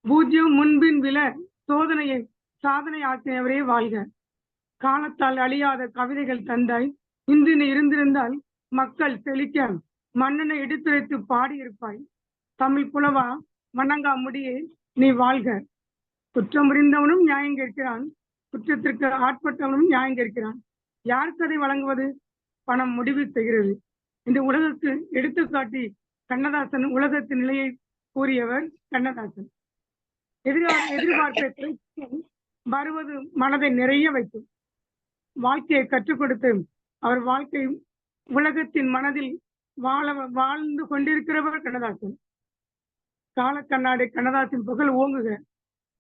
E: பூஜ்யம் முன்பின் வில சோதனையை சாதனை ஆக்கியவரே வாழ்க. காலத்தால் அழியாத கவிதைகள் தந்தாய், இன்று நீ இருந்திருந்தால் மக்கள் செழிக்க மன்னனை எடுத்துரைத்து பாடியிருப்பாய். தமிழ் புலவா, வணங்கா முடியே நீ வாழ்க. குற்றம் புரிந்தவனும் நியாயம் கேட்கிறான், குற்றத்திற்கு ஆட்பட்டவனும் நியாயம் கேட்கிறான். யாருக்கு அதை வழங்குவது? பணம் முடிவு செய்கிறது. இந்த உலகத்துக்கு எடுத்துக்காட்டி கண்ணதாசன் உலகத்தின் நிலையை கூறியவர் கண்ணதாசன். எதிர்பார்ப்பை வருவது மனதை நிறைய வைக்கும். வாழ்க்கையை கற்றுக் கொடுத்து அவர் வாழ்க்கை உலகத்தின் மனதில் வாழ்ந்து கொண்டிருக்கிறவர் கண்ணதாசன். கால கண்ணாடி கண்ணதாசன் புகழ் ஓங்குக.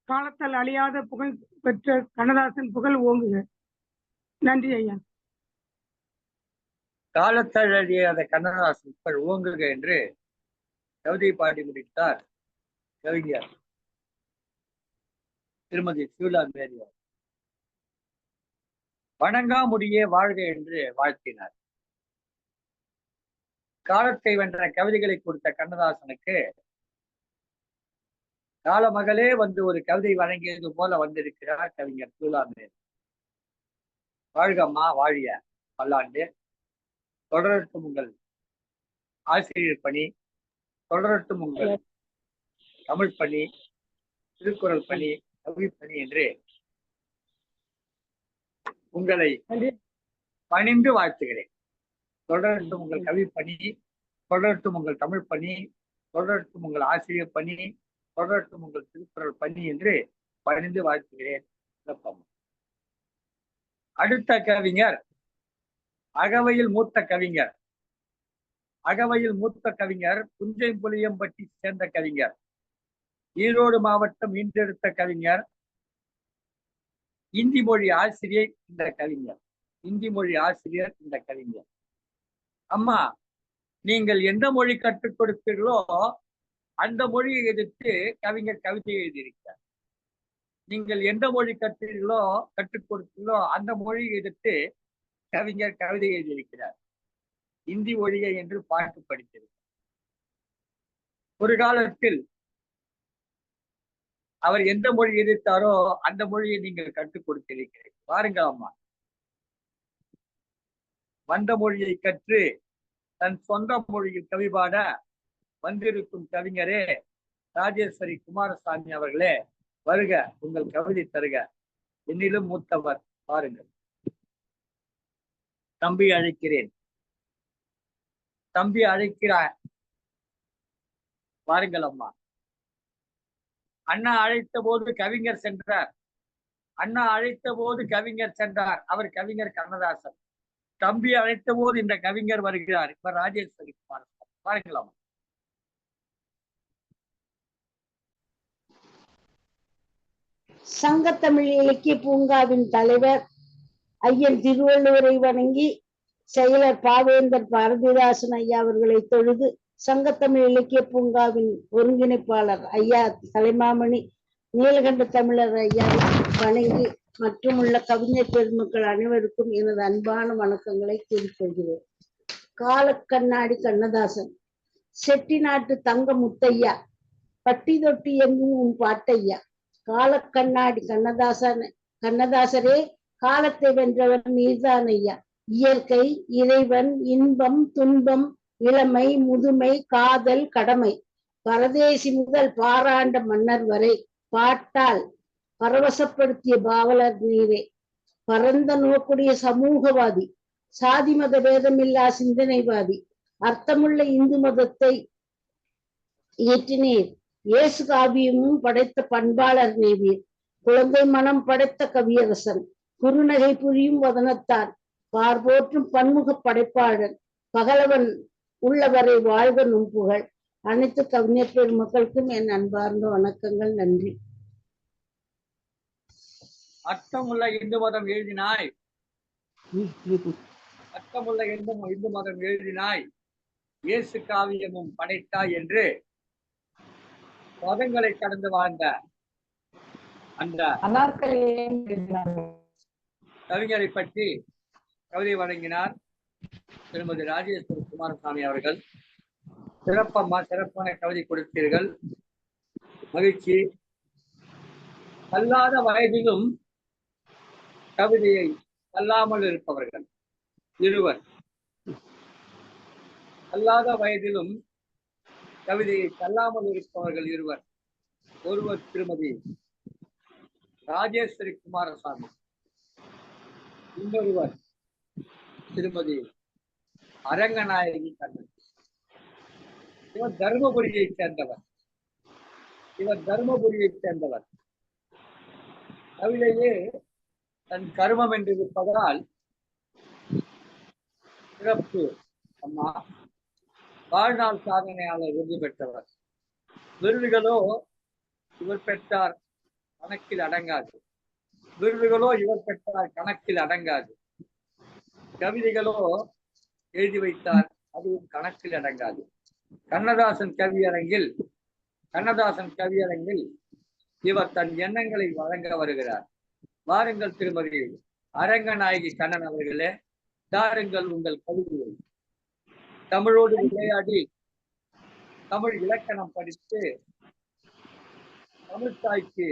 E: காலத்தால் அழியாத புகழ் பெற்ற கண்ணதாசன் புகழ் ஓங்குக. நன்றி ஐயா.
A: காலத்தால் அழியாத கண்ணதாசன் புகழ் ஓங்குக என்று கவிதை பாடி முடித்தார் கவிஞர் திருமதி ஷியூலா மிர்சி. வணங்கா முடியே வாழ்க என்று வாழ்த்தினார். காலத்தை வென்ற கவிதைகளை கொடுத்த கண்ணதாசனுக்கு காலமகளே வந்து ஒரு கவிதை வழங்கியது போல வந்திருக்கிறார் கவிஞர் ஷியூலா மிர்சி. வாழ்கம்மா, வாழிய பல்லாண்டு. தொடரட்டும் உங்கள் ஆசிரியர் பணி, தொடரட்டும் உங்கள் தமிழ் பணி, திருக்குறள் பணி, கவி பணி என்று உங்களை பணிந்து வாழ்த்துகிறேன். தொடரட்டும் உங்கள் கவி பணி, தொடரட்டும் உங்கள் தமிழ் பணி, தொடரட்டும் உங்கள் ஆசிரியர் பணி, தொடரட்டும் உங்கள் திருக்குறள் பணி என்று பணிந்து வாழ்த்துகிறேன். அடுத்த கவிஞர் அகவையில் மூத்த கவிஞர். அகவையில் மூத்த கவிஞர் புஞ்சை புளியம்பட்டி சேர்ந்த கவிஞர், ஈரோடு மாவட்டம் ஈன்றெடுத்த கவிஞர், இந்தி மொழி ஆசிரியர் இந்த கவிஞர். இந்தி மொழி ஆசிரியர் இந்த கவிஞர். அம்மா, நீங்கள் எந்த மொழி கற்றுக் கொடுத்தீர்களோ அந்த மொழியை எதிர்த்து கவிஞர் கவிதை எழுதியிருக்கிறார். நீங்கள் எந்த மொழி கற்றுக் கொடுத்தீர்களோ அந்த மொழியை எதிர்த்து கவிஞர் கவிதை எழுதியிருக்கிறார். இந்தி மொழியை என்று பாட்டு படித்திருக்கிறார். ஒரு காலத்தில் அவர் எந்த மொழி எதிர்த்தாரோ அந்த மொழியை நீங்கள் கற்றுக் கொடுத்திருக்கிறீர்கள். பாருங்கள் அம்மா, வந்த மொழியை கற்று தன் சொந்த மொழியில் கவி பாட வந்திருக்கும் கவிஞரே ராஜேஸ்வரி குமாரசாமி அவர்களே, வருக, உங்கள் கவிதை தருக. என்னிலும் மூத்தவர், பாருங்கள். தம்பி அழைக்கிறேன், தம்பி அழைக்கிறார், வாருங்கள் அம்மா. அண்ணா அழைத்த போது கவிஞர் சென்றார். அண்ணா அழைத்த போது கவிஞர் சென்றார். அவர் கவிஞர் கண்ணதாசன். தம்பி அழைத்த போது இந்த கவிஞர் வருகிறார். இப்ப ராஜேஸ்வரி குமாரசாமி, பாருங்களாமா.
F: சங்கத்தமிழ் இலக்கிய பூங்காவின் தலைவர் ஐயன் திருவள்ளுவரை வணங்கி செயலர் பாவேந்தர் பாரதிதாசன் ஐயா அவர்களை தொழுது சங்கத்தமிழ் இலக்கிய பூங்காவின் ஒருங்கிணைப்பாளர் ஐயா தலைமாமணி நீலகண்ட தமிழர் ஐயா வணங்கி மற்றும் உள்ள கவிஞர் பெருமக்கள் அனைவருக்கும் எனது அன்பான வணக்கங்களை கூறிக்கொள்கிறேன். காலக்கண்ணாடி கண்ணதாசன், செட்டிநாட்டு தங்க முத்தையா, பட்டி தொட்டி எங்கும் உன் பாட்டையா. காலக்கண்ணாடி கண்ணதாசரே, காலத்தை வென்றவர் நீர்தான் ஐயா. இயற்கை, இறைவன், இன்பம், துன்பம், இளமை, முதுமை, காதல், கடமை, பரதேசி முதல் பாராண்ட மன்னர் வரை பாட்டால் பரவசப்படுத்திய பாவலர் நீரே. பரந்த நோக்குடைய சமூகவாதி, சாதி மத பேதமில்லா சிந்தனைவாதி, அர்த்தமுள்ள இந்து மதத்தை இயற்றினீர். இயேசு காவியமும் படைத்த பண்பாளர் நேவீர். குழந்தை மனம் படைத்த கவியரசன், குறுநகை புரியும் வதனத்தான், பார்போற்றும் பன்முக படைப்பாளன், பகலவன் உள்ளவரை வாழ்க நும் புகழ். அனைத்து கவிஞர் பெருமக்களுக்கும் என் அன்பார்ந்த வணக்கங்கள். நன்றி.
A: அர்த்தமுள்ள இந்து மதம் எழுதினாய், அர்த்தமுள்ள இந்து மதம் எழுதினாய், இயேசு காவியமும் படைத்தாய் என்று மதங்களை கடந்து வாழ்ந்த அந்த கவிஞரை பற்றி கவிதை வழங்கினார் திருமதி ராஜேஸ்வரி குமாரசாமி அவர்கள். சிறப்பம்மா, சிறப்பான கவிதை கொடுத்தீர்கள், மகிழ்ச்சி. கல்லாத வயதிலும் கவிதையை கல்லாமல் இருப்பவர்கள் இருவர். கல்லாத வயதிலும் கவிதையை கல்லாமல் இருப்பவர்கள் இருவர். ஒருவர் திருமதி ராஜேஸ்வரி குமாரசாமி, இன்னொருவர் திருமதி அரங்கநாயகி கண்ணன். இவர் தர்மபுரியைச் சேர்ந்தவர். கவிதையே தன் கர்மம் என்று இருப்பதால் சிறப்பு. அம்மா, வாழ்நாள் சாதனையாளர் விருது பெற்றவர். விருதுகளோ இவர் பெற்றார் கணக்கில் அடங்காது. கவிதைகளோ எழுதி வைத்தார், அதுவும் கணக்கில் அடங்காது. கண்ணதாசன் கவியரங்கில் இவர் தன் எண்ணங்களை வழங்க வருகிறார். வாருங்கள் திருமதி அரங்கநாயகி கண்ணன் அவர்களே, தாருங்கள் உங்கள் கவிதையை. தமிழோடு விளையாடி தமிழ் இலக்கணம் படித்து தமிழ் தாய்க்கு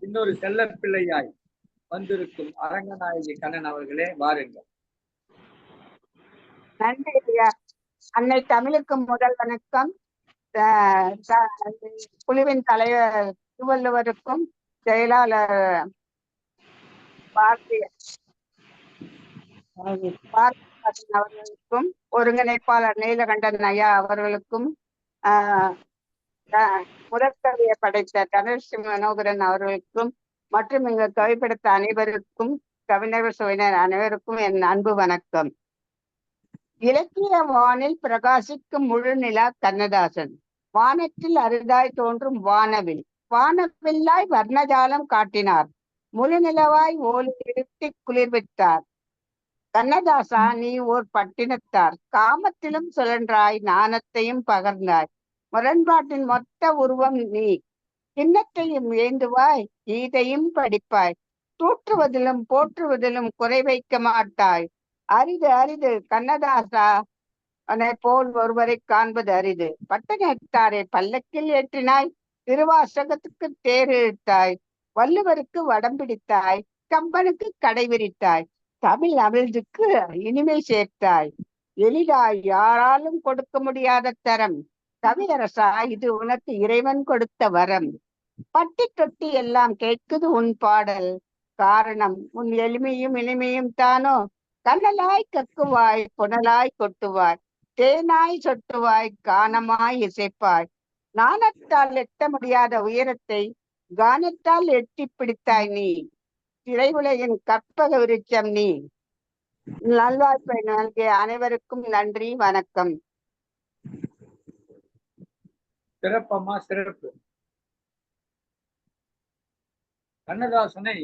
A: இன்னொரு செல்ல பிள்ளையாய் வந்திருக்கும் அரங்கநாயகி கண்ணன் அவர்களே, வாருங்கள்.
G: நன்றி ஐயா. அன்னை தமிழுக்கு முதல் வணக்கம். குழுவின் தலைவர் திருவள்ளுவருக்கும் செயலாளர் பாரதிதாசன் அவர்களுக்கும் ஒருங்கிணைப்பாளர் நீலகண்டன் ஐயா அவர்களுக்கும் முதற்கவியை படைத்த தனுஷ்ரீ மனோகரன் அவர்களுக்கும் மற்றும் இங்கு கவி படைத்த அனைவருக்கும் கவிஞர் சுவையினர் அனைவருக்கும் என் அன்பு வணக்கம். இலக்கிய வானில் பிரகாசிக்கும் முழு நிலா கண்ணதாசன். வானத்தில் அரிதாய் தோன்றும் வானவில், வானவில்லாய் வர்ணஜாலம் காட்டினார், முழு நிலவாய் ஓலி இருத்தி குளிர்வித்தார். கண்ணதாசா, நீ ஓர் பட்டினத்தார், காமத்திலும் சுழன்றாய், நாணத்தையும் பகர்ந்தாய், முரண்பாட்டின் மொத்த உருவம் நீ, கிண்ணத்தையும் ஏந்துவாய், கீதையும் படிப்பாய், தூற்றுவதிலும் போற்றுவதிலும் குறை வைக்க மாட்டாய். அரிது அரிது கண்ணதாசா, அதை போல் ஒருவரை காண்பது அரிது. பட்டினத்தாரை பல்லக்கில் ஏற்றினாய், திருவாசகத்துக்கு தேர் இழுத்தாய், வள்ளுவருக்கு வடம் பிடித்தாய், கம்பனுக்கு கடை விரித்தாய், தமிழ் அமிழ்துக்கு இனிமை சேர்த்தாய். எளிதாய் யாராலும் கொடுக்க முடியாத தரம். கவியரசா, இது உனக்கு இறைவன் கொடுத்த வரம். பட்டி தொட்டி எல்லாம் கேட்குது உன் பாடல், காரணம் உன் எளிமையும் இனிமையும் தானோ. கண்ணலாய் கக்குவாய், புனலாய் கொட்டுவாய், தேனாய் சொட்டுவாய், கானமாய் இசைப்பாய். நாணத்தால் எட்ட முடியாத உயரத்தை கானத்தால் எட்டி பிடித்தாய் நீ. திரையுலகின் கற்பக விருட்சம் நீ. நல்வாய்ப்பை நல்கிய அனைவருக்கும் நன்றி, வணக்கம்.
A: சிறப்பம்மா, சிறப்பு. கண்ணதாசனை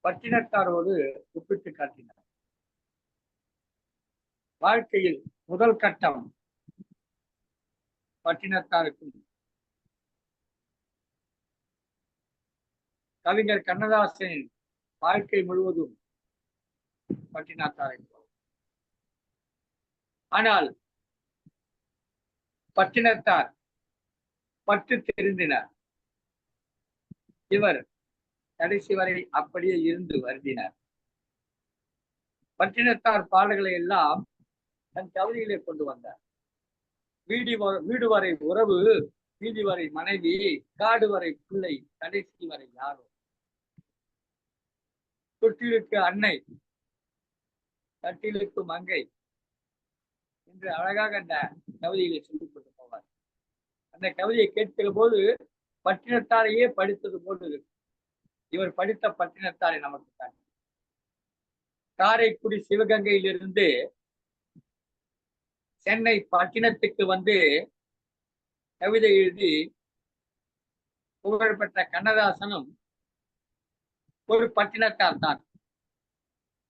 A: பட்டினத்தாரோடு ஒப்பிட்டு காட்டினார். வாழ்க்கையில் முதல் கட்டம் பட்டினத்தாருக்கும் கவிஞர் கண்ணதாசனின் வாழ்க்கை முழுவதும் பட்டினத்தாருக்கும். ஆனால் பட்டினத்தார் பட்டு தெரிந்தினார், இவர் கடைசி வரை அப்படியே இருந்து வருந்தினார். பட்டினத்தார் பாடல்களை எல்லாம் தன் கவிதையிலே கொண்டு வந்தார். வீடு வரை உறவு, வீதி வரை மனைவி, காடு வரை பிள்ளை, கடைசி வரை யாரோ, தொட்டிலுக்கு அன்னை, தட்டிலுக்கு மங்கை என்று அழகாக அந்த கவிதைகளை சொல்லிக் கொண்டு போவார். அந்த கவிதையை கேட்கிற போது பட்டினத்தாரையே படித்தது போல் இருக்கு. இவர் படித்த பட்டினத்தாரை நமக்கு காட்டி, காரைக்குடி சிவகங்கையிலிருந்து சென்னை பட்டினத்துக்கு வந்து கவிதை எழுதி புகழ்பெற்ற கண்ணதாசனும் ஒரு பட்டினத்தார் தான்.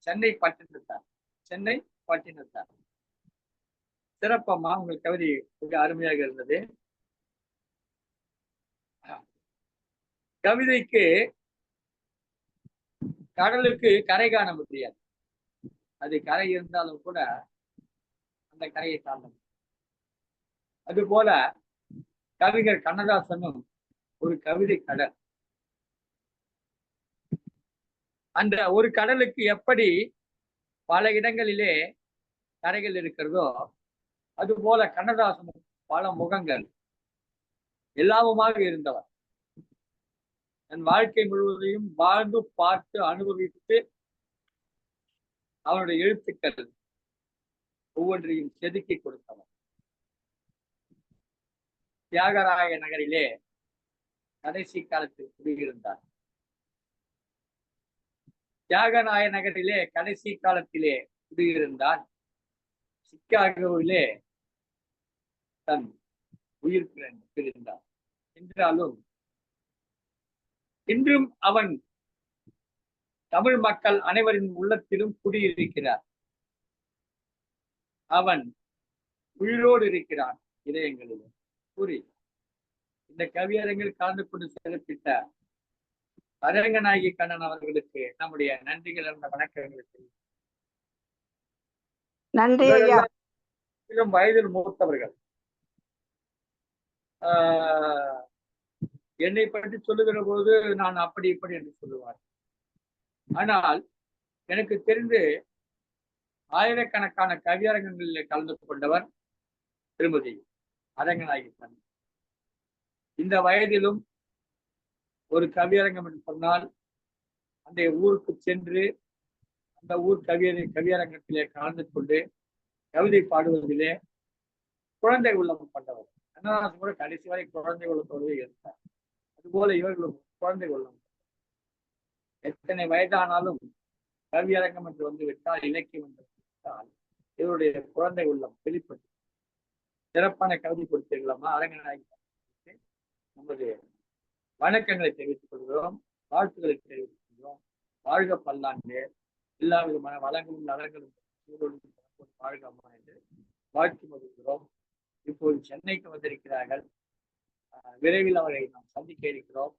A: சென்னை பட்டினத்தார், சென்னை பட்டினத்தார். சிறப்பம்மா, உங்கள் கவிதை மிக அருமையாக இருந்தது. கவிதைக்கு கடலுக்கு கரை காண முடியாது. அது கரை இருந்தாலும் கூட அந்த கரையை தாண்ட முடியும். அதுபோல கவிஞர் கண்ணதாசனும் ஒரு கவிதை கடல். அந்த ஒரு கடலுக்கு எப்படி பல இடங்களிலே கரைகள் இருக்கிறதோ அதுபோல கண்ணதாசனும் பல முகங்கள் எல்லாமுமாக இருந்தவர். தன் வாழ்க்கை முழுவதையும் வாழ்ந்து பார்த்து அனுபவித்து அவனுடைய எழுத்துக்கள் ஒவ்வொன்றையும் செதுக்கி கொடுத்தவர். தியாகராய நகரிலே கடைசி காலத்தில் குடியிருந்தார். தியாகராய நகரிலே கடைசி காலத்திலே குடியிருந்தார். சிக்காகோவிலே தன் உயிர் பிரிந்தார். என்றாலும் இன்றும் அவன் தமிழ் மக்கள் அனைவரின் உள்ளத்திலும் குடியிருக்கிறார். அவன் உயிரோடு இருக்கிறான் இதயங்களிலும். கூறி இந்த கவியரங்கில் கலந்து கொண்டு சிறப்பித்த அரங்கநாயகி கண்ணன் அவர்களுக்கு நம்முடைய நன்றிகள் என்ற வணக்கங்களுக்கு.
G: நன்றி ஐயா.
A: வயதில் மூத்தவர்கள். என்னை பற்றி சொல்லுகிற போது நான் அப்படி இப்படி என்று சொல்லுவார். ஆனால் எனக்கு தெரிந்து ஆயிரக்கணக்கான கவியரங்கங்களில் கலந்து கொண்டவர் திருமதி அரங்கநாயகி கண்ணன். இந்த வயதிலும் ஒரு கவியரங்கம் என்று சொன்னால் அந்த ஊருக்கு சென்று அந்த ஊர் கவியரங்கத்திலே கலந்து கொண்டு கவிதை பாடுவதிலே குழந்தை உள்ளம் கொண்டவர். கண்ணதாசன் கூட கடைசி வரை குழந்தை உள்ளத்தோடு இருந்தார். அதுபோல இவர்களும் குழந்தை உள்ளம். எத்தனை வயதானாலும் கவியரங்கம் என்று வந்து விட்டால், இலக்கியம் என்று விட்டால் இவருடைய குழந்தை உள்ளம் வெளிப்பட்டு சிறப்பான கவிதை கொடுத்தீர்களாமா அரங்கநாயகி நமது வணக்கங்களை தெரிவித்துக் கொள்கிறோம், வாழ்த்துக்களை தெரிவித்துக் கொள்கிறோம். வாழ்க பல்லாண்டு, எல்லா விதமான வளங்களும் நலங்களும் வாழ்க அம்மா என்று வாழ்த்து மகிழ்கிறோம். இப்போது சென்னைக்கு வந்திருக்கிறார்கள். விரைவில் அவரை நாம் சந்திக்க இருக்கிறோம்.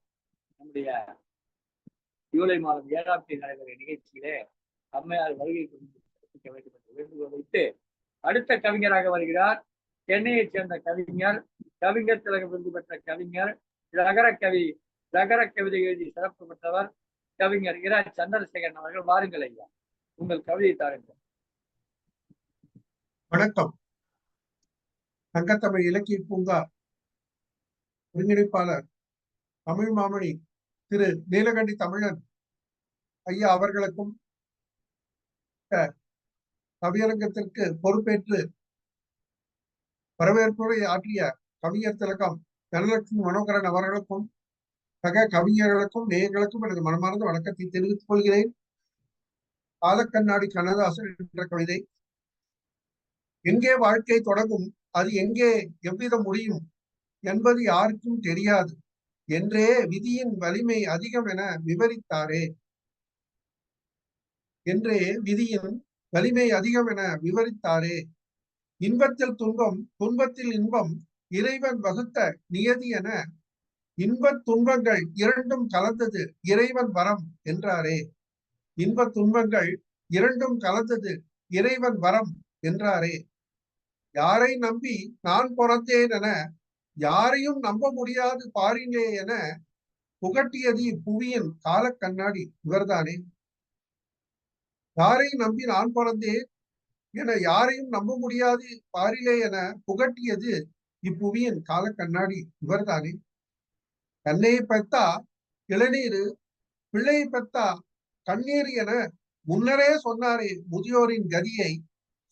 A: நம்முடைய ஜூலை மாதம் 7ஆம் தேதி நடைபெற நிகழ்ச்சியிலே அம்மையார் வருகை குறிப்பிக்க வேண்டும் என்று வேண்டுகோள் வைத்து அடுத்த கவிஞராக வருகிறார். சென்னையைச் சேர்ந்த கவிஞர், கவிஞர் திலகம் விருது பெற்ற கவிஞர், ரகர கவிதை எழுதி சிறப்பு பெற்றவர் கவிஞர் இரா சந்திரசேகரன் அவர்கள். வாருங்கள் ஐயா, உங்கள் கவிதை தாருங்கள்.
H: வணக்கம். தங்கத்தமிழ் இலக்கிய பூங்கா ஒருங்கிணைப்பாளர் தமிழ் மாமணி திரு நீலகண்டி தமிழன் ஐயா அவர்களுக்கும் கவியரங்கத்திற்கு பொறுப்பேற்று வரவேற்புரை ஆற்றிய கவிஞர் திலகம் தனலட்சுமி மனோகரன் அவர்களுக்கும் சக கவிஞர்களுக்கும் நேயர்களுக்கும் எனது மனமார்ந்த வணக்கத்தை தெரிவித்துக் கொள்கிறேன். காலக்கண்ணாடி கண்ணதாசன் என்ற கவிதை. எங்கே வாழ்க்கை தொடங்கும், அது எங்கே எவ்விதம் முடியும் என்பது யாருக்கும் தெரியாது என்றே விதியின் வலிமை அதிகம் என விவரித்தாரே. இன்பத்தில் துன்பம், துன்பத்தில் இன்பம், இறைவன் வகுத்த நியதி என இன்பத் துன்பங்கள் இரண்டும் கலந்தது இறைவன் வரம் என்றாரே. இன்பத் துன்பங்கள் இரண்டும் கலந்தது இறைவன் வரம் என்றாரே. யாரை நம்பி நான் பிறந்தேன் என யாரையும் நம்ப முடியாது பாரிலே என புகட்டியது இப்புவியின் காலக்கண்ணாடி இவர்தானே. யாரை நம்பி நான் பிறந்தேன் என யாரையும் நம்ப முடியாது பாரிலே என புகட்டியது இப்புவியின் காலக்கண்ணாடி இவர்தானே. கண்ணையை பெத்தா இளநீரு, பிள்ளையை பெத்தா கண்ணீர் என முன்னரே சொன்னாரே முதியோரின் கதியை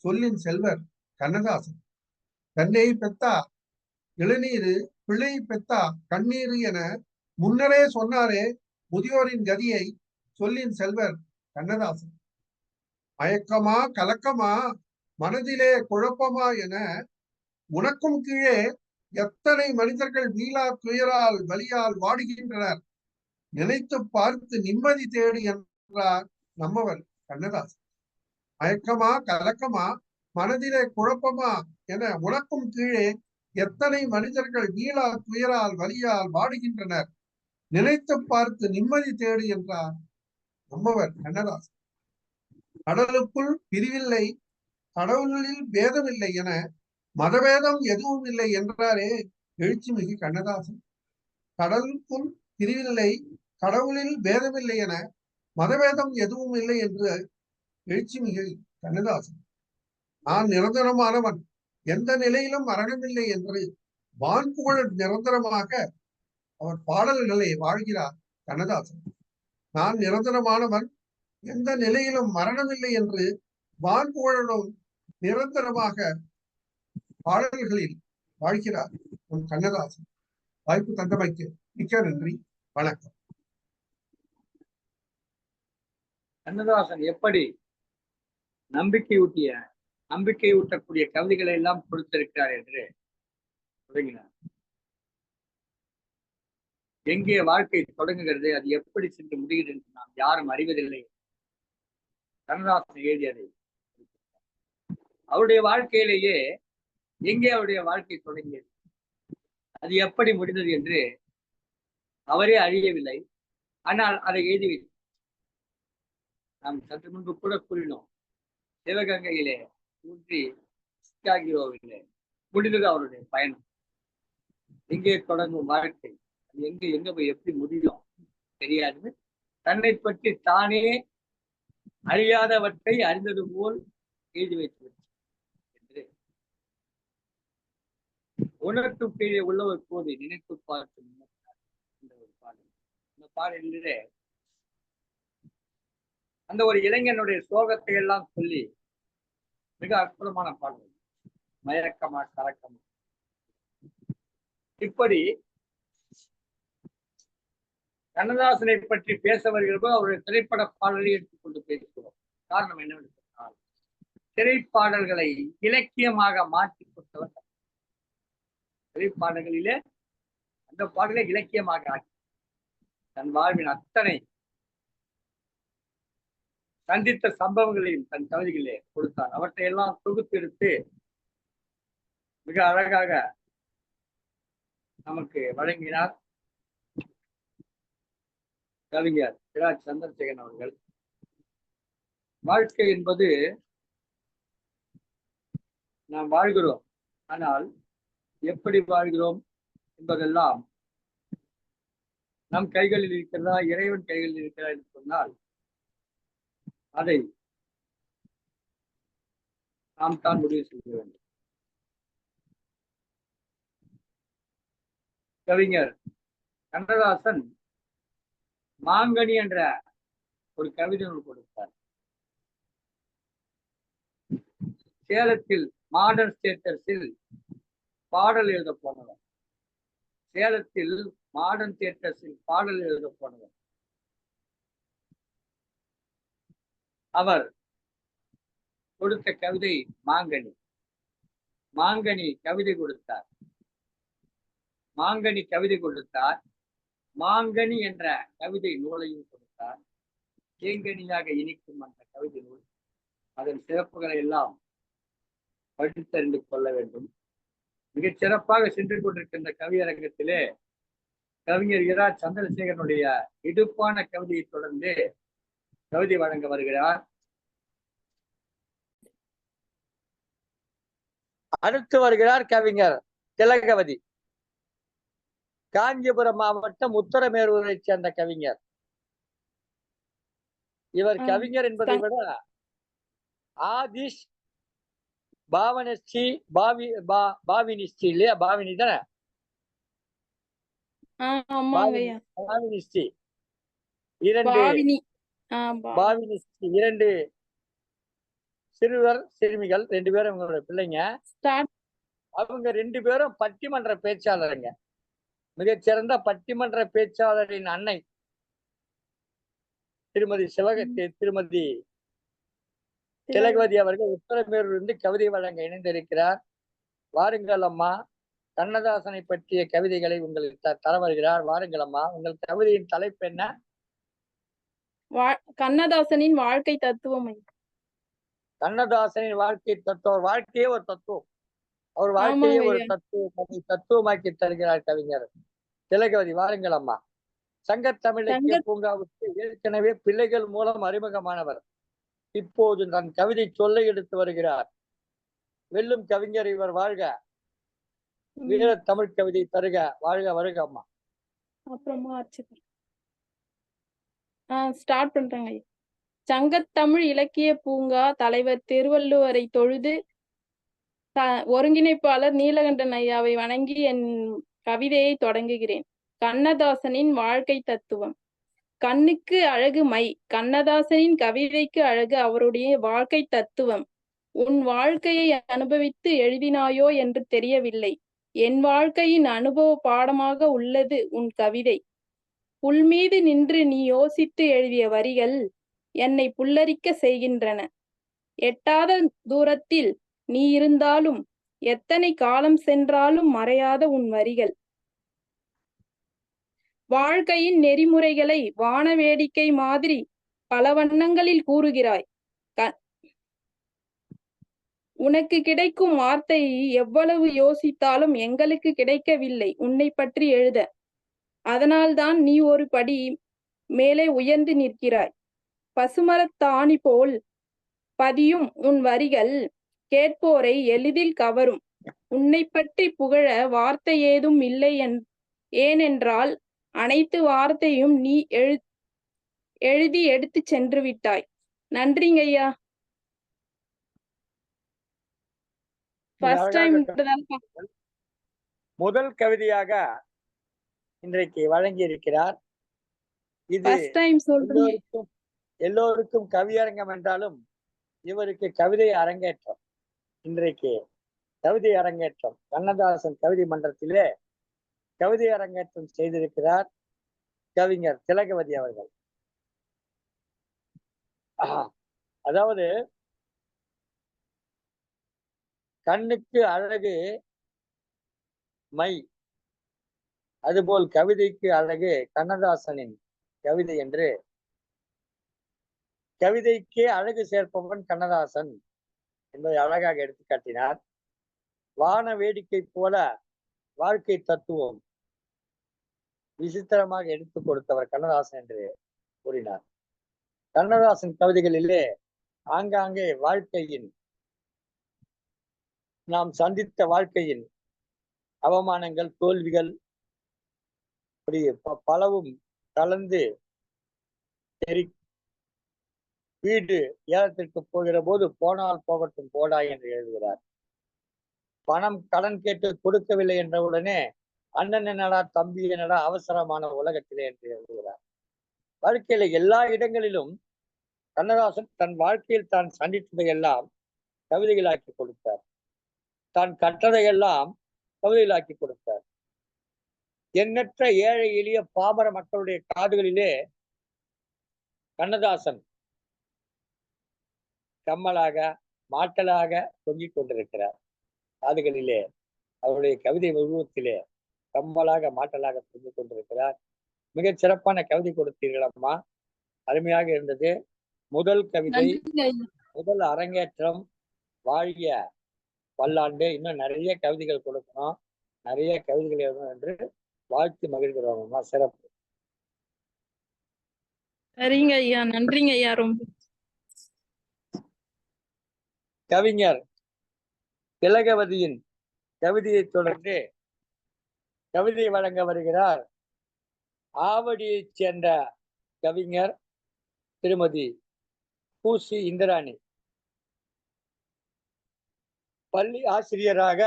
H: சொல்லின் செல்வர் கண்ணதாசன். கண்ணையை பெத்தா இளநீரு, பிள்ளையை பெத்தா கண்ணீர் என முன்னரே சொன்னாரே முதியோரின் கதியை சொல்லின் செல்வர் கண்ணதாசன். மயக்கமா கலக்கமா மனதிலே குழப்பமா என உனக்கும் கீழே எத்தனை மனிதர்கள் மீளா துயரால் வலியால் வாடுகின்றனர், நினைத்து பார்த்து நிம்மதி தேடி என்றார் நம்மவர் கண்ணதாசன். மயக்கமா கலக்கமா மனதிலே குழப்பமா என உனக்கும் கீழே எத்தனை மனிதர்கள் மீளா துயரால் வலியால் வாடுகின்றனர், நினைத்து பார்த்து நிம்மதி தேடி என்றார் நம்மவர் கண்ணதாசன். கடலுக்குள் பிரிவில்லை, கடவுளில் பேதமில்லை என மதவேதம் எதுவும் இல்லை என்றாரே எழுச்சிமிகு கண்ணதாசன். கடலுக்குள் பிரிவில்லை, கடவுளில் பேதமில்லை என மதவேதம் எதுவும் இல்லை என்று எழுச்சிமிகு கண்ணதாசன். நான் நிரந்தரமானவன், எந்த நிலையிலும் மரணமில்லை என்று வான்புகழ் நிரந்தரமாக அவர் பாடல்களை வாழ்கிறார் கண்ணதாசன். நான் நிரந்தரமானவன், எந்த நிலையிலும் மரணமில்லை என்று வான்புகழும் நிரந்தரமாக பாடல்களில் வாழ்கிறார் நம் கண்ணதாசன். வாய்ப்பு தந்தமைக்கு மிக்க நன்றி, வணக்கம்.
A: கண்ணதாசன் எப்படி நம்பிக்கை ஊட்டக்கூடிய கவிதைகளை எல்லாம் கொடுத்திருக்கிறார் என்று தொடங்கினார். எங்கே வாழ்க்கை தொடங்குகிறது, அது எப்படி சென்று முடிகிறது என்று நாம் யாரும் அறிவதில்லை. கண்ணதாசன் எழுதியதை அவருடைய வாழ்க்கையிலேயே எங்கே அவருடைய வாழ்க்கை தொடங்கியது, அது எப்படி முடிந்தது என்று அவரே அறியவில்லை. ஆனால் அதை எழுதி நாம் சற்று முன்பு கூட கூறினோம். சிவகங்கையிலே ஊன்றி சிக்காகிரோவிலே முடிந்தது அவருடைய பயணம். எங்கே தொடங்கும் வாழ்க்கை, அது எங்க போய் எப்படி முடியும் தெரியாது. தன்னை பற்றி தானே அறியாதவற்றை அறிந்தது போல் எழுதி வைத்து என்று உணர்த்தும் கீழே உள்ள ஒரு போதை நினைத்து பார்த்து என்ற ஒரு பாடல். இந்த பாடலிலே அந்த ஒரு இளைஞனுடைய சோகத்தை எல்லாம் சொல்லி மிக அற்புதமான பாடல். மயக்கமா கலக்கமா, இப்படி கண்ணதாசனை பற்றி பேச வருகிறப்போ அவருடைய திரைப்பட பாடலை எடுத்துக்கொண்டு பேசுகிறோம். காரணம் என்னவென்று சொன்னால், திரைப்பாடல்களை இலக்கியமாக மாற்றி கொடுத்தவர். திரைப்பாடல்களிலே அந்த பாடலை இலக்கியமாக ஆக்கி தன் வாழ்வின் அத்தனை சந்தித்த சம்பவங்களையும் தன் கவிதைகளிலே கொடுத்தார். அவற்றை எல்லாம் தொகுத்தெடுத்து மிக அழகாக நமக்கு வழங்கினார் கவிஞர் இரா சந்திரசேகரன் அவர்கள். வாழ்க்கை என்பது நாம் வாழ்கிறோம், ஆனால் எப்படி வாழ்கிறோம் என்பதெல்லாம் நம் கைகளில் இருக்கிறதா, இறைவன் கைகளில் இருக்கிறதா என்று சொன்னால் அதை நாம் தான் முடிவு செய்ய வேண்டும். கவிஞர் கண்ணதாசன் மாங்கனி என்ற ஒரு கவிதை நூல் கொடுத்தார். சேலத்தில் மாடர்ன் தியேட்டர்ஸில் பாடல் எழுத போனவர். சேலத்தில் மாடர்ன் தியேட்டர்ஸில் பாடல் எழுத போனவர். அவர் கொடுத்த கவிதை மாங்கனி. மாங்கனி கவிதை கொடுத்தார். மாங்கனி கவிதை கொடுத்தார். மாங்கனி என்ற கவிதை நூலையும் கொடுத்தார். தேங்கனியாக இனிக்கும் அந்த கவிதை நூல், அதன் சிறப்புகளை எல்லாம் படித்தறிந்து கொள்ள வேண்டும். மிகச் சிறப்பாக சென்று கொண்டிருக்கின்ற கவியரங்கத்திலே கவிஞர் இரா சந்திரசேகரனுடைய இடுப்பான கவிதையை தொடர்ந்து கவிதை வழங்க வருகிறார். அடுத்து வருகிறார் கவிஞர் திலகவதி. காஞ்சிபுரம் மாவட்டம் உத்தரமேரூரை சேர்ந்த கவிஞர். இவர் கவிஞர் என்பதை விட ஆதிஷ் பாவனஸ்ரீ பாவினிஸ்ரீ இல்லையா? பாவினி தானே? பாவினிஸ்ரீ இரண்டு சிறுவர் சிறுமிகள் 2 பேரும் இவங்களோட பிள்ளைங்க. அவங்க 2 பேரும் பட்டிமன்ற பேச்சாளருங்க. மிகச்சிறந்த பட்டிமன்ற பேச்சாளரின் அன்னை திருமதி திலகவதி அவர்கள் உத்தரமேரூரிலிருந்து கவிதை வழங்க இணைந்திருக்கிறார். வாருங்கள் அம்மா, கண்ணதாசனை பற்றிய கவிதைகளை உங்களுக்கு தர வருகிறார். வாருங்கள் அம்மா, உங்கள் கவிதையின் தலைப்பு என்ன?
I: கண்ணதாசனின் வாழ்க்கை தத்துவம்.
A: கண்ணதாசனின் வாழ்க்கை தத்துவம். வாழ்க்கையே ஒரு தத்துவம். அவர் வாழ்க்கையே ஒரு தத்துவமாக்கி தருகிறார் கவிஞர் திலகவதி. வாருங்கள் அம்மா. சங்கத்தமிழ் இலக்கிய பூங்காவுக்கு ஏற்கனவே பிள்ளைகள் மூலம் அறிமுகமானவர். இப்போது தன் கவிதை சொல்லை எடுத்து வருகிறார். வெல்லும் கவிஞர் இவர். வாழ்க. வீர தமிழ் கவிதை தருக. வாழ்க வருக அம்மா.
I: அப்புறமா ஸ்டார்ட் பண்றாங்க. சங்கத்தமிழ் இலக்கிய பூங்கா தலைவர் திருவள்ளுவரை தொழுது ஒருங்கிணைப்பாளர் நீலகண்டன் ஐயாவை வணங்கி என் கவிதையை தொடங்குகிறேன். கண்ணதாசனின் வாழ்க்கை தத்துவம். கண்ணுக்கு அழகு மை, கண்ணதாசனின் கவிதைக்கு அழகு அவருடைய வாழ்க்கை தத்துவம். உன் வாழ்க்கையை அனுபவித்து எழுதினாயோ என்று தெரியவில்லை. என் வாழ்க்கையின் அனுபவ பாடமாக உள்ளது உன் கவிதை. புல் மீது நின்று நீ யோசித்து எழுதிய வரிகள் என்னை புல்லரிக்க செய்கின்றன. எட்டாத தூரத்தில் நீ இருந்தாலும் எத்தனை காலம் சென்றாலும் மறையாத உன் வரிகள். வாழ்க்கையின் நெறிமுறைகளை வான வேடிக்கை மாதிரி பல வண்ணங்களில் கூறுகிறாய். உனக்கு கிடைக்கும் வார்த்தை எவ்வளவு யோசித்தாலும் எங்களுக்கு கிடைக்கவில்லை உன்னை பற்றி எழுத. அதனால்தான் நீ ஒரு படி மேலே உயர்ந்து நிற்கிறாய். பசுமரத்தாணி போல் பதியும் உன் வரிகள் கேட்போரை எளிதில் கவரும். உன்னை பற்றி புகழ வார்த்தை ஏதும் இல்லை ஏனென்றால் அனைத்து வார்த்தையும் நீ எழுதி எடுத்து சென்று விட்டாய். நன்றிங்க ஐயா.
A: முதல் கவிதையாக இன்றைக்கு வழங்கி இருக்கிறார். இது எல்லோருக்கும் கவியரங்கம் என்றாலும் இவருக்கு கவிதை அரங்கேற்றம். இன்றைக்கு கவிதை அரங்கேற்றம் கண்ணதாசன் கவிதை மன்றத்திலே கவிதை அரங்கேற்றம் செய்திருக்கிறார் கவிஞர் திலகவதி அவர்கள். அதாவது கண்ணுக்கு அழகு மை, அதுபோல் கவிதைக்கு அழகு கண்ணதாசனின் கவிதை என்று கவிதைக்கே அழகு சேர்ப்பவன் கண்ணதாசன் என்பதை அழகாக எடுத்து காட்டினார். வான வேடிக்கை போல வாழ்க்கை தத்துவம் விசித்திரமாக எடுத்து கொடுத்தவர் கண்ணதாசன் என்று கூறினார். கண்ணதாசன் கவிதைகளிலே ஆங்காங்கே வாழ்க்கையின் நாம் சந்தித்த வாழ்க்கையின் அவமானங்கள், தோல்விகள் அப்படி பலவும் கலந்து வீடு ஏலத்திற்கு போகிற போது போனால் போகட்டும் போடா என்று எழுதுகிறார். பணம் கடன் கேட்டு கொடுக்கவில்லை என்றவுடனே அண்ணன் என்னடா தம்பி என்னடா அவசரமான உலகத்திலே என்று எழுதுகிறார். வாழ்க்கையில எல்லா இடங்களிலும் கண்ணதாசன் தன் வாழ்க்கையில் தான் சந்தித்ததையெல்லாம் கவிதைகளாக்கி கொடுத்தார். தான் கற்றதையெல்லாம் கவிதைகளாக்கி கொடுத்தார். எண்ணற்ற ஏழை எளிய பாமர மக்களுடைய காதுகளிலே கண்ணதாசன் கம்மலாக மாட்டலாக தொங்கிக் கொண்டிருக்கிறார். காதுகளிலே அவருடைய கவிதை உருவத்திலே கம்மலாக மாட்டலாக தொங்கிக் கொண்டிருக்கிறார். மிகச் சிறப்பான கவிதை கொடுத்தீர்கள் அம்மா, அருமையாக இருந்தது. முதல் கவிதை, முதல் அரங்கேற்றம், வாழிய பல்லாண்டு. இன்னும் நிறைய கவிதைகள் கொடுக்கணும், நிறைய கவிதைகள் எழுதணும் என்று வாழ்த்து மகிழ்கிறோம் அம்மா. சிறப்பு.
I: சரிங்க ஐயா, நன்றிங்க ஐயா. ரொம்ப
A: கவிஞர் திலகவதியின் கவிதையை தொடர்ந்து கவிதை வழங்க வருகிறார் ஆவடியைச் சேர்ந்த கவிஞர் திருமதி பூசி இந்திராணி. பள்ளி ஆசிரியராக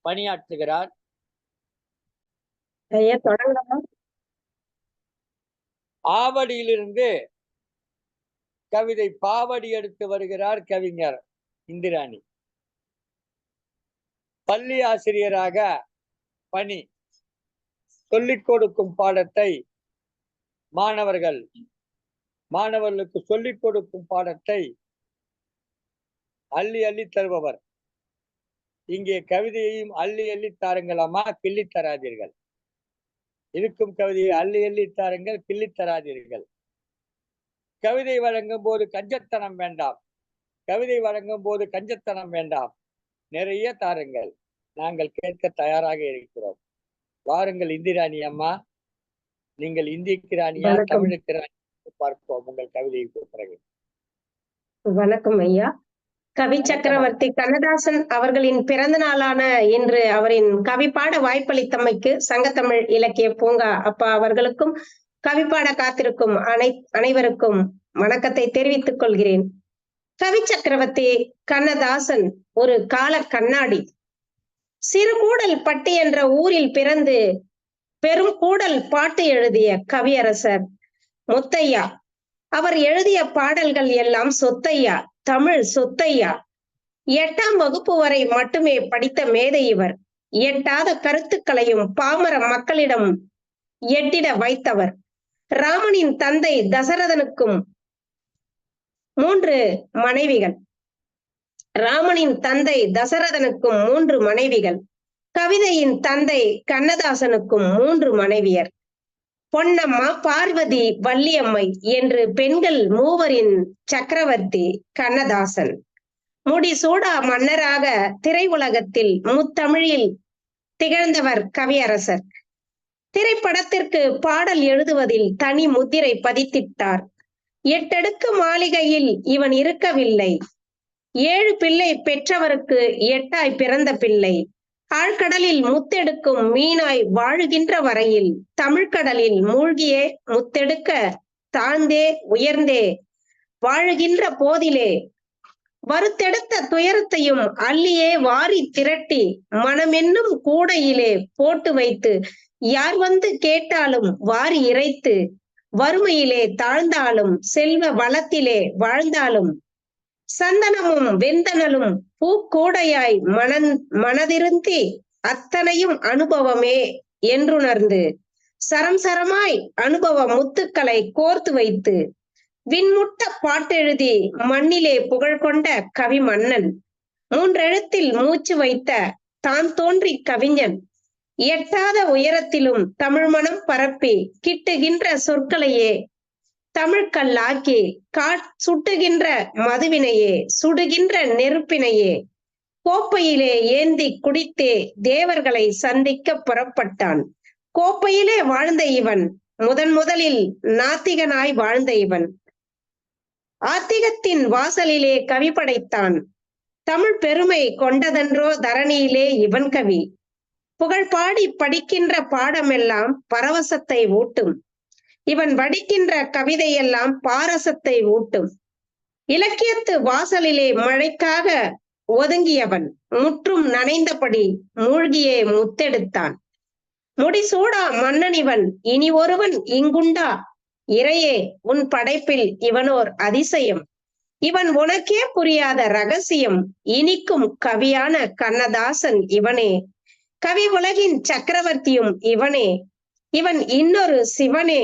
A: பணியாற்றுகிறார். ஆவடியிலிருந்து கவிதை பாவடி எடுத்து வருகிறார் கவிஞர் இந்திராணி. பள்ளி ஆசிரியராக பணி, சொல்லிக் கொடுக்கும் பாடத்தை மாணவர்களுக்கு சொல்லிக் கொடுக்கும் பாடத்தை அள்ளி அள்ளி தருபவர். இங்கே கவிதையையும் அள்ளி அள்ளி தாருங்களாமா, கிள்ளி தராதீர்கள். இருக்கும் கவிதையை அள்ளி அள்ளி தாருங்கள், கிள்ளி தராதீர்கள். கவிதை வழங்கும் போது கஞ்சத்தனம் வேண்டாம், கவிதை வழங்கும் போது கஞ்சத்தனம் வேண்டாம், நிறைய தாருங்கள், நாங்கள் கேட்க தயாராக இருக்கிறோம். வாருங்கள் இந்திராணி அம்மா, நீங்கள் இந்திக்கு ராணியா தமிழுக்கு ராணியா பார்ப்போம் உங்கள் கவிதையை பிறகு.
J: வணக்கம் ஐயா. கவி சக்கரவர்த்தி கண்ணதாசன் அவர்களின் பிறந்த நாளான இன்று அவரின் கவி பாட வாய்ப்பளித்தமைக்கு சங்கத்தமிழ் இலக்கிய பூங்கா அப்பா அவர்களுக்கும் கவி பாட காத்திருக்கும் அனைவருக்கும் வணக்கத்தை தெரிவித்துக் கொள்கிறேன். கவி சக்கரவர்த்தி கண்ணதாசன் ஒரு கால கண்ணாடி. சிறுகூடல் பட்டி என்ற ஊரில் பிறந்து பெரும் கூடல் பாட்டு எழுதிய கவியரசர் முத்தையா. அவர் எழுதிய பாடல்கள் எல்லாம் சொத்தையா, தமிழ் சொத்தையா. 8ஆம் வகுப்பு வரை மட்டுமே படித்த மேதை இவர். எட்டாத கருத்துக்களையும் பாமர மக்களிடம் எட்டிட வைத்தவர். ராமனின் தந்தை தசரதனுக்கும் 3 மனைவிகள். ராமனின் தந்தை தசரதனுக்கும் 3 மனைவிகள். கவிதையின் தந்தை கண்ணதாசனுக்கும் 3 மனைவியர். பொன்னம்மா, பார்வதி, வள்ளியம்மை என்று பெண்கள் 3வரின் சக்கரவர்த்தி கண்ணதாசன். முடிசூடா மன்னராக திரையுலகத்தில் முத்தமிழில் திகழ்ந்தவர் கவியரசர். திரைப்படத்திற்கு பாடல் எழுதுவதில் தனி முத்திரை பதித்திட்டார். 8 அடுக்கு மாளிகையில் இவன் இருக்கவில்லை. 7 பிள்ளை பெற்றவருக்கு 8ஆய் பிறந்த பிள்ளை. ஆழ்கடலில் முத்தெடுக்கும் மீனாய் வாழுகின்ற வரையில் தமிழ்கடலில் மூழ்கியே முத்தெடுக்க தாழ்ந்தே உயர்ந்தே வாழுகின்ற போதிலே வருத்தெடுத்த துயரத்தையும் அள்ளியே வாரி திரட்டி மனமென்னும் கூடையிலே போட்டு வைத்து யார் வந்து கேட்டாலும் வாரி இறைத்து வறுமையிலே தாழ்ந்தாலும் செல்வ வளத்திலே வாழ்ந்தாலும் சந்தனமும் வெந்தனலும் பூக்கோடையாய் மனதிருந்தி அத்தனையும் அனுபவமே என்றுணர்ந்து சரம் சரமாய் அனுபவ முத்துக்களை கோர்த்து வைத்து விண்முட்ட பாட்டெழுதி மண்ணிலே புகழ் கொண்ட கவி மன்னன், மூன்றெழுத்தில் மூச்சு வைத்த தான் தோன்றி கவிஞன், எட்டாத உயரத்திலும் தமிழ் மனம் பரப்பி கிட்டுகின்ற சொற்களையே தமிழ்கல்லாக்கி சுட்டுகின்ற மதுவினையே சுடுகின்ற நெருப்பினையே கோப்பையிலே ஏந்தி குடித்தே தேவர்களை சந்திக்க புறப்பட்டான். கோப்பையிலே வாழ்ந்த இவன் முதலில் நாத்திகனாய் வாழ்ந்த இவன் ஆத்திகத்தின் வாசலிலே கவி படைத்தான். தமிழ் பெருமை கொண்டதென்றோ தரணியிலே இவன் கவி. புகழ் பாடி படிக்கின்ற பாடமெல்லாம் பரவசத்தை ஊட்டும். இவன் வடிக்கின்ற கவிதையெல்லாம் பாரசத்தை ஊட்டும். இலக்கியத்து வாசலிலே மழைக்காக ஒதுங்கியவன் முற்றும் நனைந்தபடி மூழ்கியே முத்தெடுத்தான். முடிசூடா மன்னனிவன் இனி ஒருவன் இங்குண்டா? இறையே, உன் படைப்பில் இவனோர் அதிசயம். இவன் உனக்கே புரியாத ரகசியம். இனிக்கும் கவியான கண்ணதாசன் இவனே. கவி உலகின் சக்கரவர்த்தியும் இவனே. இவன் இன்னொரு சிவனே.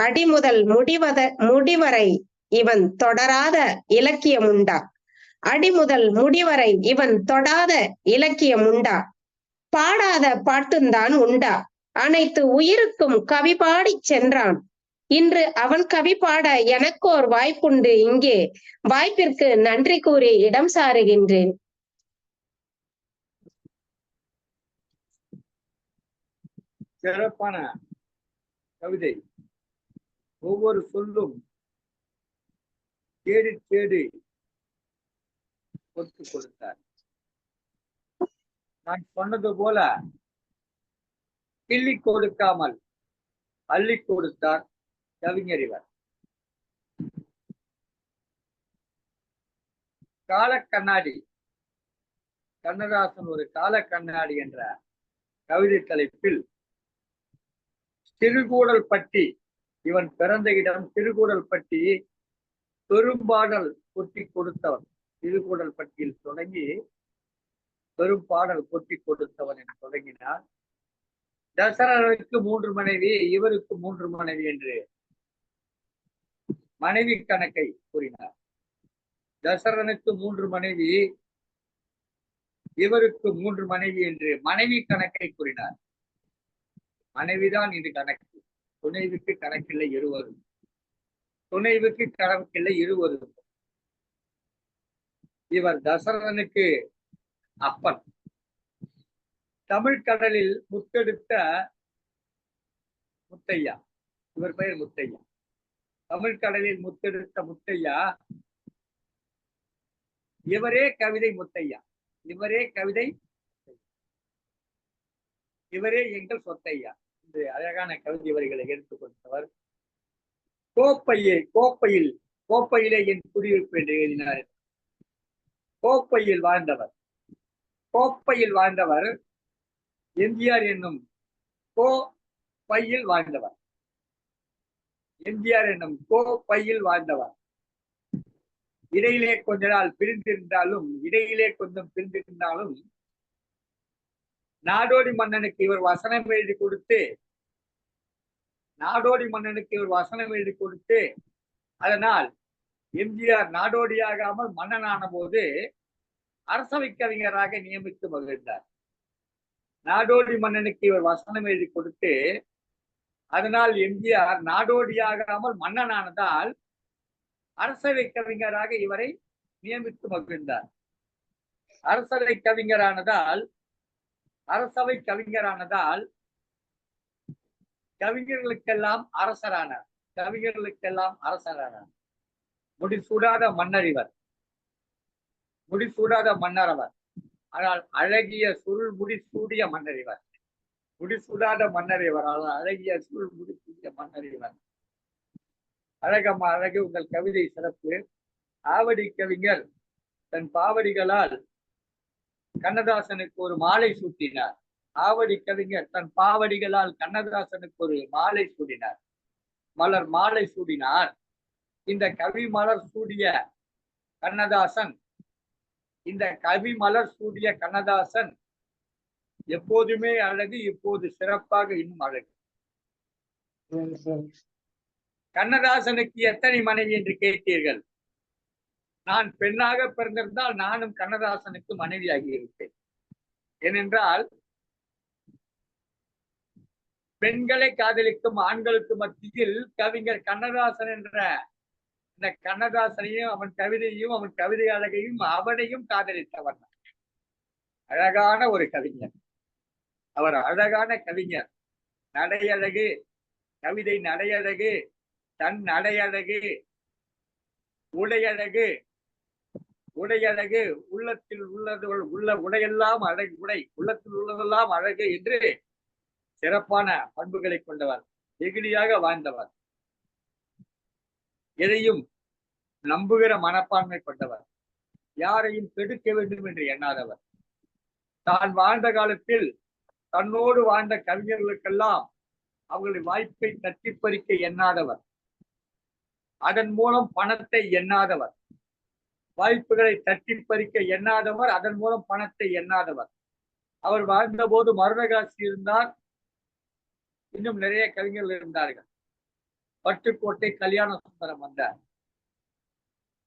J: அடிமுதல் முடிவரை இவன் தொடராத இலக்கியம் உண்டா? அடிமுதல் முடிவரை இவன் தொடாத இலக்கியம் உண்டா? பாடாத பாட்டுந்தான் உண்டா? அனைத்து உயிருக்கும் கவி பாடி சென்றான். இன்று அவன் கவி பாட எனக்கோர் வாய்ப்புண்டு. இங்கே வாய்ப்பிற்கு நன்றி கூறி இடம் சாருகின்றேன்.
A: சிறப்பான கவிதை. ஒவ்வொரு சொல்லும் தேடி தேடி ஒத்து கொடுத்தார். நான் சொன்னது போல கிள்ளி கொடுக்காமல் அள்ளி கொடுத்தார் கவிஞர் இவர். கால கண்ணாடி, கண்ணதாசன் ஒரு கால கண்ணாடி என்ற கவிதை தலைப்பில் திருக்கூடல்பட்டி, இவன் பிறந்த இடம் திருக்கூடல்பட்டி, பெரும்பாடல் கொட்டி கொடுத்தவன். திருக்கூடல்பட்டியில் தொடங்கி பெரும்பாடல் கொட்டி கொடுத்தவன் என்று தொடங்கினார். தசரனுக்கு 3 மனைவி, இவருக்கு 3 மனைவி என்று மனைவி கணக்கை கூறினார். தசரனுக்கு 3 மனைவி, இவருக்கு 3 மனைவி என்று மனைவி கணக்கை கூறினார். மனைவிதான் இது கணக்கு. துணைவுக்கு கணக்கில்லை இருவரும். துணைவுக்கு கணக்கில்லை இருவரும். இவர் தசரனுக்கு அப்பன். தமிழ் கடலில் முத்தெடுத்த முத்தையா, இவர் பெயர் முத்தையா. தமிழ் கடலில் முத்தெடுத்த முத்தையா, இவரே கவிதை முத்தையா, இவரே கவிதை, இவரே எங்கள் சொத்தையா என்று அழகான கவிதை வரிகளை எடுத்துக் கொடுத்தவர். கோப்பையிலே என் குடியிருப்பு என்று எழுதினார். கோப்பையில் வாழ்ந்தவர் எம்ஜிஆர் என்னும் கோப்பையில் வாழ்ந்தவர். எம்ஜிஆர் என்னும் கோப்பையில் வாழ்ந்தவர். இடையிலே கொஞ்ச நாள் பிரிந்திருந்தாலும் நாடோடி மன்னனுக்கு இவர் வசனம் எழுதி கொடுத்து அதனால் எம்ஜிஆர் நாடோடியாகாமல் மன்னனான போது அரசவை கவிஞராக நியமித்து மகிழ்ந்தார். நாடோடி மன்னனுக்கு இவர் வசனம் எழுதி கொடுத்து அதனால் எம்ஜிஆர் நாடோடியாகாமல் மன்னனானதால் அரசவை கவிஞராக இவரை நியமித்து மகிழ்ந்தார். அரசவை கவிஞரானதால் கவிஞர்களுக்கெல்லாம் அரசரானார். முடிசூடாத மன்னர் அவர். ஆனால் அழகிய சுருள் முடிசூடிய மன்னர் இவர். முடிசூடாத மன்னர் இவர், ஆனால் அழகிய சுருள் முடிசூடிய மன்னர் இவர். அழகம்மா அழகு உங்கள் கவிதை சிறப்பு. ஆவடி கவிஞர் தன் பாவடிகளால் கண்ணதாசனுக்கு ஒரு மாலை சூட்டினார். ஆவடி கவிஞர் தன் பாவடிகளால் கண்ணதாசனுக்கு ஒரு மாலை சூட்டினார். மலர் மாலை சூடினார். இந்த கவி மலர் சூடிய கண்ணதாசன் எப்போதுமே அழகு, இப்போது சிறப்பாக இன்னும் அழகு. கண்ணதாசனுக்கு எத்தனை மனைவி என்று கேட்டீர்கள். நான் பெண்ணாக பிறந்திருந்தால் நானும் கண்ணதாசனுக்கு மனைவியாகி இருப்பேன். ஏனென்றால் பெண்களை காதலிக்கும் ஆண்களுக்கு மத்தியில் கவிஞர் கண்ணதாசன் என்ற இந்த கண்ணதாசனையும் அவன் கவிதையும் அவன் கவிதை அழகையும் அவனையும் காதலித்தவன். அழகான ஒரு கவிஞர். அவர் அழகான கவிஞர். நடையழகு, கவிதை நடையழகு, தன் நடையழகு, உடையழகு, உள்ளத்தில் உள்ள உடையெல்லாம் அழகு, உள்ளத்தில் உள்ளதெல்லாம் அழகு என்று சிறப்பான பண்புகளை கொண்டவர். வெகுளியாக வாழ்ந்தவர். எதையும் நம்புகிற மனப்பான்மை கொண்டவர். யாரையும் கெடுக்க வேண்டும் என்று எண்ணாதவர். தான் வாழ்ந்த காலத்தில் தன்னோடு வாழ்ந்த கவிஞர்களுக்கெல்லாம் அவர்களுடைய வாய்ப்பை தட்டி பறிக்க எண்ணாதவர். அதன் மூலம் பணத்தை எண்ணாதவர். வாய்ப்புகளை தட்டி பறிக்க எண்ணாதவர். அதன் மூலம் பணத்தை எண்ணாதவர். அவர் வாழ்ந்த போது மருதகாசி இருந்தார். இன்னும் நிறைய கவிஞர்கள் இருந்தார்கள். பட்டுக்கோட்டை கல்யாண சுந்தரம் வந்தார்.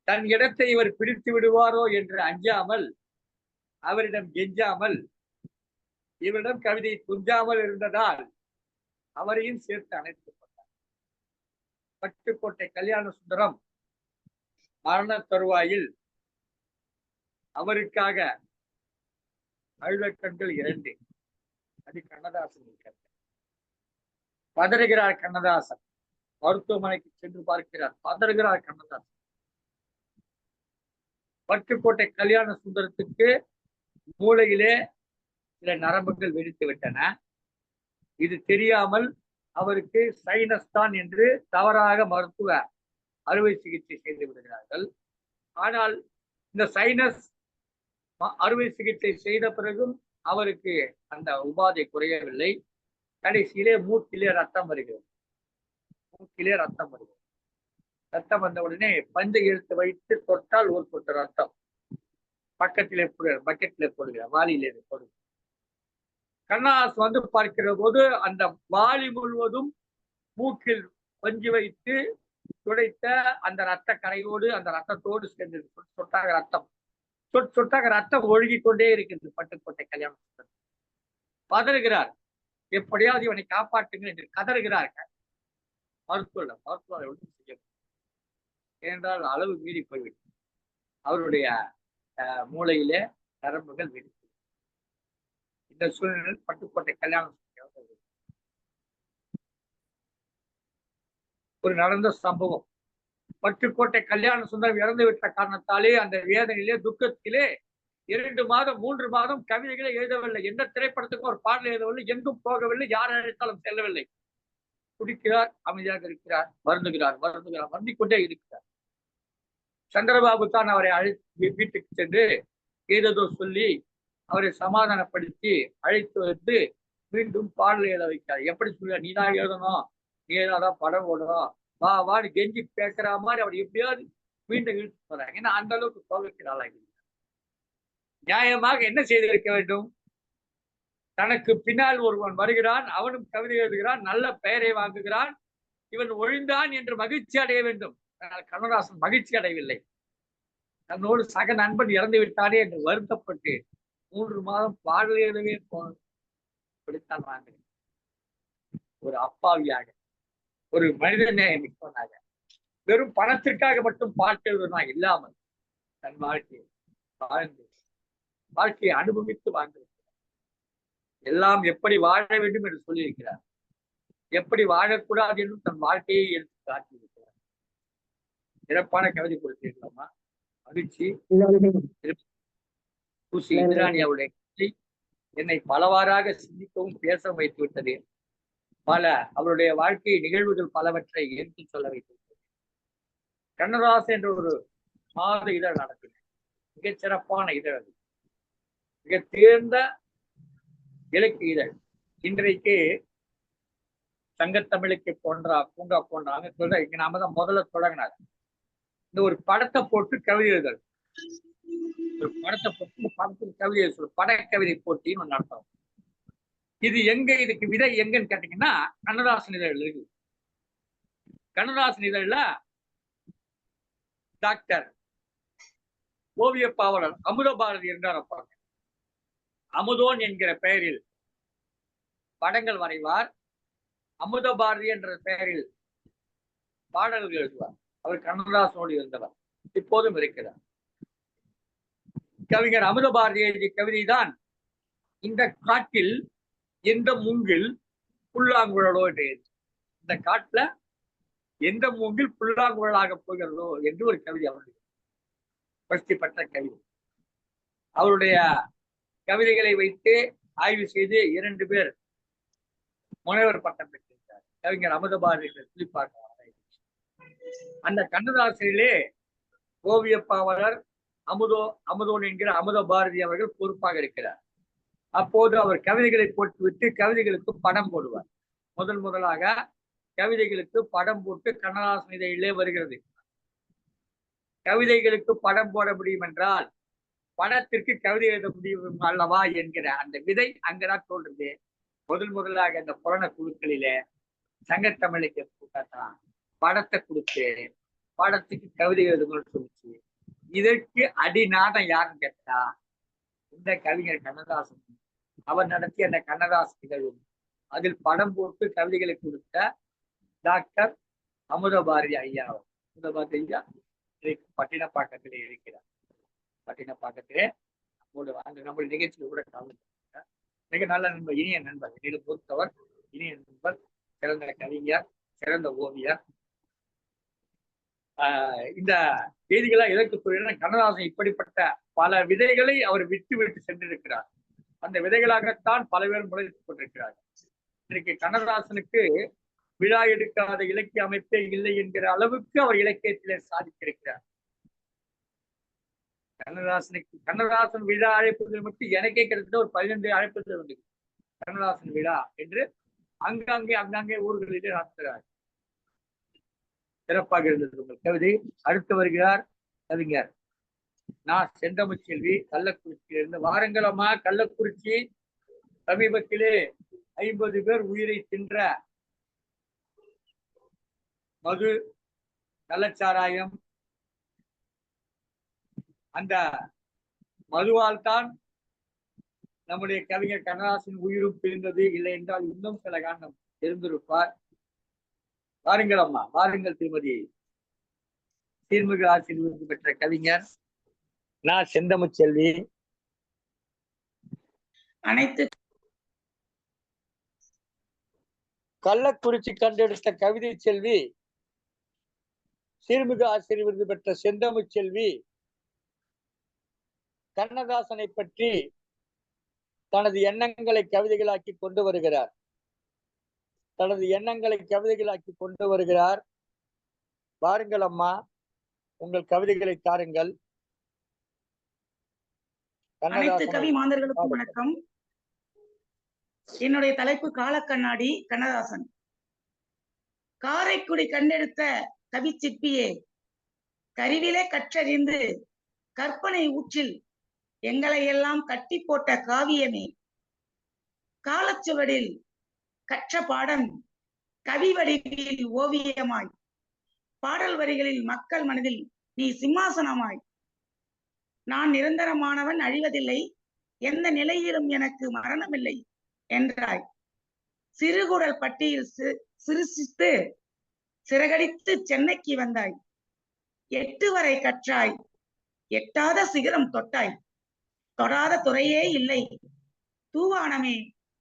A: தன் இடத்தை இவர் பிடித்து விடுவாரோ என்று அஞ்சாமல், அவரிடம் கெஞ்சாமல், இவரிடம் கவிதை துஞ்சாமல் இருந்ததால் அவரையும் சேர்த்து அணைத்துக் கொண்டார். பட்டுக்கோட்டை கல்யாண சுந்தரம் மரண தருவாயில் அவருக்காக அழுத கண்கள் 2. அது கண்ணதாசன். பதறுகிறார் கண்ணதாசன். மருத்துவமனைக்கு சென்று பார்க்கிறார். பதறுகிறார் கண்ணதாசன். பட்டுக்கோட்டை கல்யாண சுந்தரத்துக்கு மூளையிலே சில நரம்புகள் வெடித்து விட்டன. இது தெரியாமல் அவருக்கு சைனஸ் தான் என்று தவறாக மருத்துவ அறுவை சிகிச்சை செய்து விடுகிறார்கள். ஆனால் இந்த சைனஸ் அறுவை சிகிச்சை செய்த பிறகும் அவருக்கு அந்த உபாதை குறையவில்லை. கடைசியிலே மூக்கிலே ரத்தம் வருகிறது. ரத்தம் வந்த உடனே பஞ்சை இழுத்து வைத்து தொட்டால் ஒரு சொட்டு ரத்தம் பக்கத்திலே பக்கெட்டிலே போடுகிறார். வாளியிலே போடுகிறார். கண்ணதாசன் வந்து பார்க்கிற போது அந்த வாளி முழுவதும் மூக்கில் பஞ்சு வைத்து துடைத்த அந்த ரத்த கரையோடு அந்த ரத்தத்தோடு சேர்ந்தது. சொட்டாக ரத்தம் ஒழுகி கொண்டே இருக்கிறது. பட்டுக்கோட்டை கல்யாணம் பதறுகிறார். எப்படியாவது இவனை காப்பாற்றுங்கள் என்று கதறுகிறார்கள். மருத்துவர் ஒன்றும் செய்ய, ஏனென்றால் அளவு மீறி போய்விட்டது. அவருடைய மூளையிலே நரம்புகள் வெடித்து. இந்த சூழ்நிலையில் பட்டுக்கோட்டை கல்யாணம் ஒரு நடந்த சம்பவம். பட்டுக்கோட்டை கல்யாண சுந்தரம் இறந்து விட்ட காரணத்தாலே அந்த வேதனையிலே துக்கத்திலே 2 மாதம் 3 மாதம் கவிதைகளை எழுதவில்லை. எந்த திரைப்படத்துக்கும் ஒரு பாடல் எழுதவில்லை. எங்கும் போகவில்லை. யார் அழைத்தாலும் செல்லவில்லை. குடிக்கிறார், அமைதியாக இருக்கிறார், வருந்துகிறார், வருந்திக் கொண்டே இருக்கிறார். சந்திரபாபு தான் அவரை வீட்டுக்கு சென்று ஏதோ சொல்லி அவரை சமாதானப்படுத்தி அழைத்து வந்து மீண்டும் பாடல் எழுத வைக்கிறார். எப்படி சொல்ல, நீதான் எழுதணும், நீ ஏதாவது படம் ஓடணும், வான்னு கெஞ்சி பேசுற மாதிரி அவர் எப்படியாவது மீண்டும் இழுத்து போறாங்க. ஏன்னா அந்த அளவுக்கு கோபத்தில் ஆளாகி நியாயமாக என்ன செய்திருக்க வேண்டும்? தனக்கு பின்னால் ஒருவன் வருகிறான், அவனும் கவிதை எழுதுகிறான், நல்ல பெயரை வாங்குகிறான், இவன் ஒழிந்தான் என்று மகிழ்ச்சி அடைய வேண்டும். ஆனால் கண்ணதாசன் மகிழ்ச்சி அடையவில்லை. தன்னோடு சக நண்பன் இறந்து விட்டானே என்று வருத்தப்பட்டு 3 மாதம் பாடல் எழுதவே போனத்தான் வாங்கினேன். ஒரு அப்பாவியாக, ஒரு மனித நேயமிக்கவனாக, வெறும் பணத்திற்காக மட்டும் பாட்டு எழுதுவதாக இல்லாமல் தன் வாழ்க்கையை வாழ்ந்து வாழ்க்கையை அனுபவித்து வாழ்ந்திருக்கிறார். எல்லாம் எப்படி வாழ வேண்டும் என்று சொல்லியிருக்கிறார். எப்படி வாழக்கூடாது என்றும் தன் வாழ்க்கையை எடுத்து காட்டியிருக்கிறார். சிறப்பான கவிதை கொடுத்திருக்கலாமா? மகிழ்ச்சி. பூசி இந்திராணி அவருடைய கவிதை என்னை பலவாறாக சிந்திக்கவும் பேச வைத்து விட்டது. அவருடைய வாழ்க்கை நிகழ்வுகள் பலவற்றை எடுத்து சொல்ல வைத்திருக்கிறது. கண்ணதாசன் என்ற ஒரு மாத இதழ் நடத்தின மிகச் சிறப்பான இதழ். அது மிக தேர்ந்த இலக்கிய இதழ். இன்றைக்கு சங்கத்தமிழுக்கு பூங்கா போன்றாங்க சொல்ற இங்க நாம தான் முதல்ல தொடங்கினாங்க. இந்த ஒரு படத்தை போட்டு கவிதை எழுதல், ஒரு படத்தை போட்டு படத்துக்கு கவிதை எழுத பட கவிதை போட்டின்னு ஒன்று நடத்தும். இது எங்க, இதுக்கு விதை எங்கன்னு கேட்டீங்கன்னா கண்ணதாசன் இதழ் இருக்கு. கண்ணதாசன் இதழ்ல டாக்டர் ஓவிய பாவலர் அமுத பாரதி என்றார். அப்பாங்க அமுதோன் என்கிற பெயரில் படங்கள் வரைவார், அமுத பாரதி என்ற பெயரில் பாடல்கள் எழுதுவார். அவர் கண்ணதாசனோடு இருந்தவர், இப்போதும் இருக்கிறார். கவிஞர் அமுத பாரதி எழுதிய கவிதை தான் இந்த காட்டில் எந்த மூங்கில் புல்லாங்குழலோ என்று. இந்த காட்டுல எந்த மூங்கில் புல்லாங்குழலாக போகிறதோ என்று ஒரு கவிதை அவருடைய பிரசித்தி பெற்ற கவிதை. அவருடைய கவிதைகளை வைத்து ஆய்வு செய்து 2 பேர் முனைவர் பட்டம் பெற்றிருக்கிறார். கவிஞர் அமுத பாரதி குறிப்பாக அந்த கண்ணதாசனிலே ஓவிய பாவலர் அமுதோன் என்கிற அமுத பாரதி அவர்கள் பொறுப்பாக இருக்கிறார். அப்போது அவர் கவிதைகளை போட்டுவிட்டு கவிதைகளுக்கு படம் போடுவார். முதலாக கவிதைகளுக்கு படம் போட்டு கண்ணதாசன் இதழிலே வருகிறது. கவிதைகளுக்கு படம் போட முடியும் என்றால் படத்திற்கு கவிதை எழுத முடியும் அல்லவா என்கிற அந்த விதை அங்கதான் தோன்றுது. முதலாக இந்த புராண குழுக்களிலே சங்கத்தமிழுக்கு கூட்டத்தான் படத்தை கொடுத்து படத்துக்கு கவிதை எழுதுங்கன்னு சொல்லிச்சு. இதற்கு அடிநாதம் யாருன்னு கேட்டா இந்த கவிஞர் கண்ணதாசன். அவர் நடத்திய அந்த கண்ணதாசன் நிகழ்வு, அதில் படம் போட்டு கவிதைகளை கொடுத்த டாக்டர் அமுத பாரதி ஐயா. அமுத பாரதி ஐயா பட்டினப்பாக்கத்திலே இருக்கிறார். பட்டினப்பாக்கத்திலே நம்ம நிகழ்ச்சியில் கூட கலந்து மிக நல்ல நண்பர், இனிய நண்பர், என்னை பொறுத்தவர் இனிய நண்பர், சிறந்த கவிஞர், சிறந்த ஓவியர். இந்த செய்திகளா எதற்கு சொல்கிறேன், கண்ணதாசன் இப்படிப்பட்ட பல விதைகளை அவர் விட்டு சென்றிருக்கிறார். அந்த விதைகளாகத்தான் பல பேர் முளைத்துக் கொண்டிருக்கிறார்கள். இன்றைக்கு கண்ணதாசனுக்கு விழா எடுக்காத இலக்கிய அமைப்பே இல்லை என்கிற அளவுக்கு அவர் இலக்கியத்திலே சாதித்திருக்கிறார். கண்ணதாசன் விழா அழைப்புகள் மட்டும் எனக்கே கிட்டத்தட்ட ஒரு 15 அழைப்புகள் உண்டு. கண்ணதாசன் விழா என்று அங்கங்கே ஊர்களிலே நடத்துகிறார். சிறப்பாக இருந்தது உங்கள் கவிதை. அடுத்து வருகிறார் கவிஞர் நான் செந்தமிழ்ச்செல்வி, கள்ளக்குறிச்சியிலிருந்து. வாருங்களம்மா, கள்ளக்குறிச்சி சமீபத்திலே 50 பேர் உயிரை தின்ற மது, கள்ளச்சாராயம், அந்த மதுவால் தான் நம்முடைய கவிஞர் கண்ணதாசன் உயிரும் பிரிந்தது. இல்லை என்றால் இன்னும் சில காரணம் இருந்திருப்பார். வாருங்கள் அம்மா, வாருங்கள். திருமதி சீர்மிகு ஆசிரியர் பெற்ற கவிஞர் நான் செந்தமிழ்ச்செல்வி.
B: அனைத்து
A: கள்ளக்குறிச்சி கண்டெடுத்த கவிதை செல்வி, சீர்மிகு ஆசிரியர் விருது பெற்ற செந்தமிழ்ச்செல்வி கண்ணதாசனை பற்றி தனது எண்ணங்களை கவிதைகளாக்கி கொண்டு வருகிறார். வாருங்கள் அம்மா, உங்கள் கவிதைகளை தாருங்கள்.
K: அனைத்து கவி மாந்தர்களுக்கும் வணக்கம். என்னுடைய தலைப்பு காலக்கண்ணாடி, கண்ணதாசன். காரைக்குடி கண்டெடுத்த கவி சிற்பியே, கருவிலே கற்றறிந்து கற்பனை ஊற்றில் எங்களை எல்லாம் கட்டி போட்ட காவியமே, காலச்சுவடில் கற்ற பாடம் கவி வடிவில் ஓவியமாய், பாடல் வரிகளில் மக்கள் மனதில் நீ சிம்மாசனமாய். நான் நிரந்தரமானவன், அழிவதில்லை, எந்த நிலையிலும் எனக்கு மரணமில்லை என்றாய். சிறுகுடல் பட்டியில் சிறுசித்து சிறகடித்து சென்னைக்கு வந்தாய். 8 வரை கற்றாய், எட்டாத சிகரம் தொட்டாய். தொடாத துறையே இல்லை, தூவானமே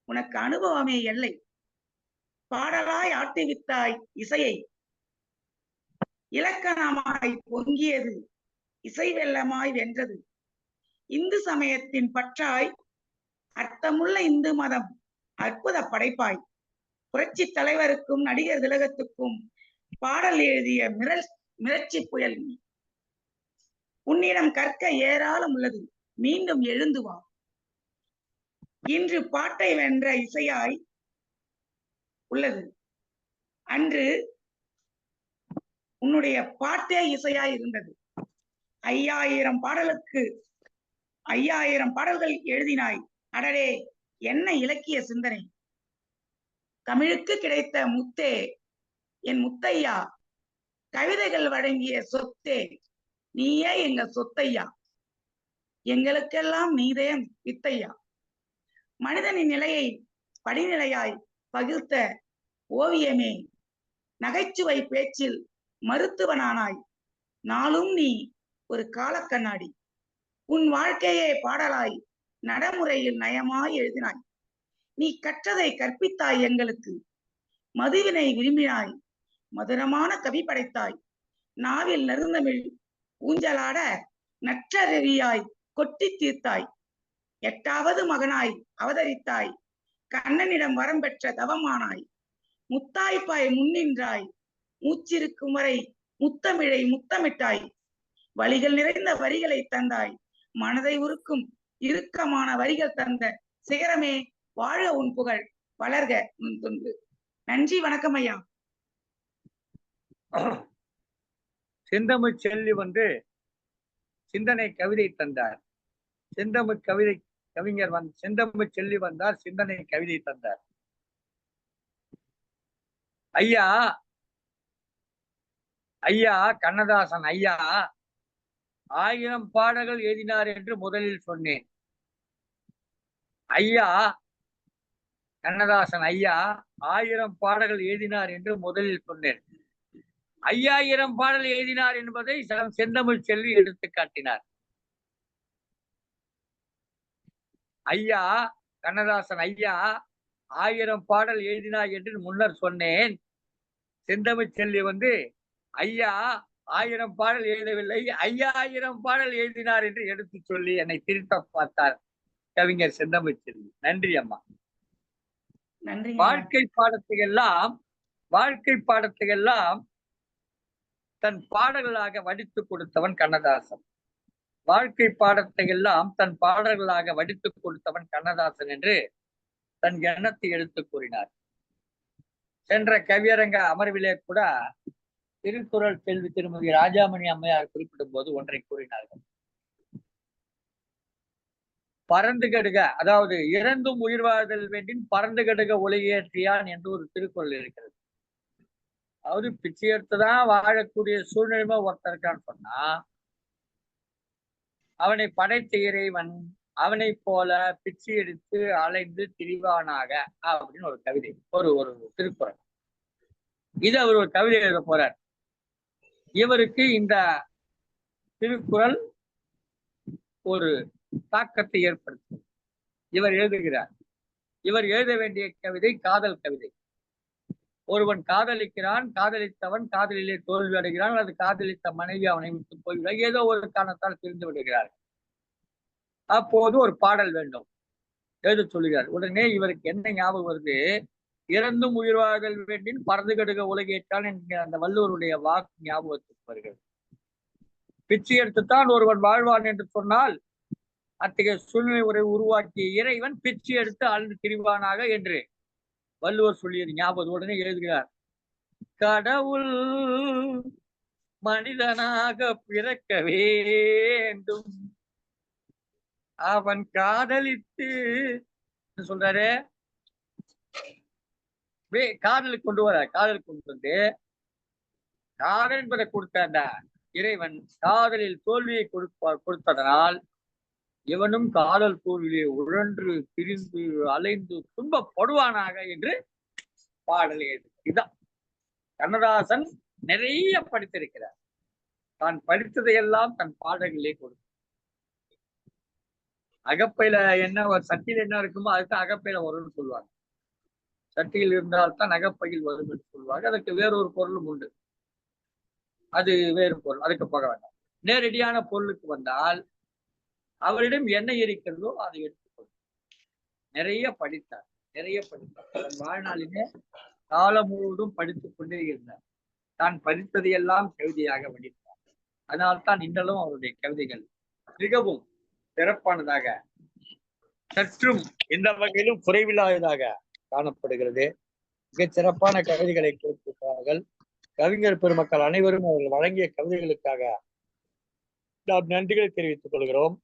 K: உனக்கு அனுபவமே எல்லை. பாடலாய் ஆட்டுவித்தாய் இசையை, இலக்கணமாய் பொங்கியது இசை வெள்ளமாய் வென்றது. இந்து சமயத்தின் பற்றாய், அர்த்தமுள்ள இந்து மதம் அற்புத படைப்பாய். புரட்சி தலைவருக்கும் நடிகர் திலகத்துக்கும் பாடல் எழுதிய மிரட்சி புயல் நீ. உன்னிடம் கற்க ஏராளம் உள்ளது, மீண்டும் எழுந்து வா. இன்று பாட்டை வென்ற இசையாய் உள்ளது, அன்று உன்னுடைய பாட்டே இசையாய் இருந்தது. 5000 பாடல்கள் எழுதினாய். அடடே, என்ன இலக்கிய சிந்தனை! தமிழுக்கு கிடைத்த முத்தே, என் முத்தையா, கவிதைகள் வழங்கிய சொத்தே, நீயே எங்க சொத்தையா, எங்களுக்கெல்லாம் நீதே வித்தையா. மனிதனின் நிலையை படிநிலையாய் பகிர்ந்த ஓவியமே, நகைச்சுவை பேச்சில் மருத்துவனானாய். நாளும் நீ ஒரு காலக்கண்ணாடி, உன் வாழ்க்கையே பாடலாய் நடைமுறையில் நயமாய் எழுதினாய். நீ கற்றதை கற்பித்தாய் எங்களுக்கு, மதுவினை விரும்பினாய், மதுரமான கவி படைத்தாய். நாவில் நறுந்தமிழ் ஊஞ்சலாட நற்றருவியாய் கொட்டி தீர்த்தாய். 8வது மகனாய் அவதரித்தாய், கண்ணனிடம் வரம் பெற்ற தவமானாய். முத்தாய்ப்பாய் முன்னின்றாய், மூச்சிருக்கும் வரை முத்தமிழை முத்தமிட்டாய். வழிகள் நிறைந்த வரிகளை தந்தாய், மனதை உருக்கும் இறுக்கமான வரிகள் தந்த சிகரமே, வாழ்க உன் புகழ், வளர்க உன் தொண்டு. நன்றி, வணக்கம் ஐயா.
A: செந்தமிழ் செல்வி சிந்தனை கவிதை தந்தார். செந்தமிழ் கவிஞர் செந்தமிழ் செல்வி வந்தார், சிந்தனை கவிதை தந்தார். ஐயா கண்ணதாசன் ஐயா 1000 பாடல்கள் எழுதினார் என்று முதலில் சொன்னேன். ஐயா கண்ணதாசன் ஐயா 1000 பாடல்கள் எழுதினார் என்று முதலில் சொன்னேன். 5000 பாடல் எழுதினார் என்பதை செந்தமிழ் செல்வி எடுத்து காட்டினார். ஐயா கண்ணதாசன் ஐயா 1000 பாடல் எழுதினார் என்று முன்னர் சொன்னேன். செந்தமிழ் செல்வி ஐயா 1000 பாடல் எழுதவில்லை, 5000 பாடல் எழுதினார் என்று எடுத்து சொல்லி என்னை திருத்த பார்த்தார் கவிஞர் செந்தமிழ் செல்வி. நன்றி அம்மா.
K: நன்றி.
A: வாழ்க்கை பாடத்துக்கெல்லாம் தன் பாடல்களாக வடித்து கொடுத்தவன் கண்ணதாசன். வாழ்க்கை பாடத்தை எல்லாம் தன் பாடல்களாக வடித்து கொடுத்தவன் கண்ணதாசன் என்று தன் எண்ணத்தை எடுத்து கூறினார். சென்ற கவியரங்க அமர்விலே கூட திருக்குறள் செல்வி திருமதி ராஜாமணி அம்மையார் குறிப்பிடும் போது ஒன்றை கூறினார்கள். பறந்து கெடுக, அதாவது இறந்தும் உயிர் வாழ்தல் வேண்டின் பறந்து கெடுக உலகேற்றியான் என்று ஒரு திருக்குறள் இருக்கிறது. அதாவது பிச்சை எடுத்துதான் வாழக்கூடிய சூழ்நிலைமை ஒருத்தருக்கான்னு சொன்னா, அவனை படைத்த இறைவன் அவனை போல பிச்சை எடுத்து அலைந்து திரிவானாக அப்படின்னு ஒரு கவிதை, ஒரு திருக்குறள். இது அவர் ஒரு கவிதை எழுத போறார். இவருக்கு இந்த திருக்குறள் ஒரு தாக்கத்தை ஏற்படுத்தும். இவர் எழுதுகிறார். இவர் எழுத வேண்டிய கவிதை காதல் கவிதை. ஒருவன் காதலிக்கிறான், காதலித்தவன் காதலிலே தோல்வி அடைகிறான், அல்லது காதலித்த மனைவி அவனை விட்டு போய்விட ஏதோ ஒரு காரணத்தால் பிரிந்து விடுகிறார். அப்போது ஒரு பாடல் வேண்டும் எழுத சொல்லுகிறார். உடனே இவருக்கு என்ன ஞாபகம் வருது? இறந்தும் உயிர் வாழ்தல் வேண்டின் பறந்து கெடுக உலகேற்றான் என்கிற அந்த வள்ளுவருடைய வாக்கு ஞாபகத்துக்கு வருகிறது. பிச்சை எடுத்துத்தான் ஒருவன் வாழ்வான் என்று சொன்னால் அத்தகைய சூழ்நிலை உரை உருவாக்கிய இறைவன் பிச்சை எடுத்து அழுந்து திரிவானாக என்று வள்ளுவர் சொல்லியது ஞாபகம். உடனே எழுதுகிறார், கடவுள் மனிதனாக பிறக்க வேண்டும், அவன் காதலித்து சொல்றாரு, காதலுக்கு கொண்டு வர, காதல் கொண்டு வந்து காதல் என்பதை கொடுத்த அந்த இறைவன் காதலில் தோல்வியை கொடுத்ததனால் இவனும் காதல் தோல்வியை உழன்று பிரிந்து அலைந்து துன்பப்படுவானாக என்று பாடல் எழுது. இதுதான் கண்ணதாசன் நிறைய படித்திருக்கிறார். தான் படித்ததையெல்லாம் தன் பாடல்களே கொடுத்தார். அகப்பையில என்ன சட்டியில் என்ன இருக்குமோ அதுதான் அகப்பையில வரும்னு சொல்லுவாங்க. சட்டியில் இருந்தால்தான் அகப்பையில் வரும் என்று சொல்லுவாங்க. அதுக்கு வேறொரு பொருளும் உண்டு, அது வேறு பொருள், அதுக்கு போக வேண்டாம். நேரடியான பொருளுக்கு வந்தால் அவரிடம் என்ன இருக்கிறதோ அதை எடுத்துக்கொள்ளும். நிறைய படித்தார். தன் வாழ்நாளிலே காலம் முழுவதும் படித்துக் கொண்டே இருந்தார். தான் படித்ததையெல்லாம் கவிதையாக வடித்தார். அதனால்தான் இன்றளவும் அவருடைய கவிதைகள் மிகவும் சிறப்பானதாக, சற்றும் எந்த வகையிலும் குறைவில்லாததாக காணப்படுகிறது. மிகச் சிறப்பான கவிதைகளை கொடுத்திருக்கிறார்கள். கவிஞர் பெருமக்கள் அனைவரும் அவர்கள் வழங்கிய கவிதைகளுக்காக நாம் நன்றிகளை தெரிவித்துக் கொள்கிறோம்.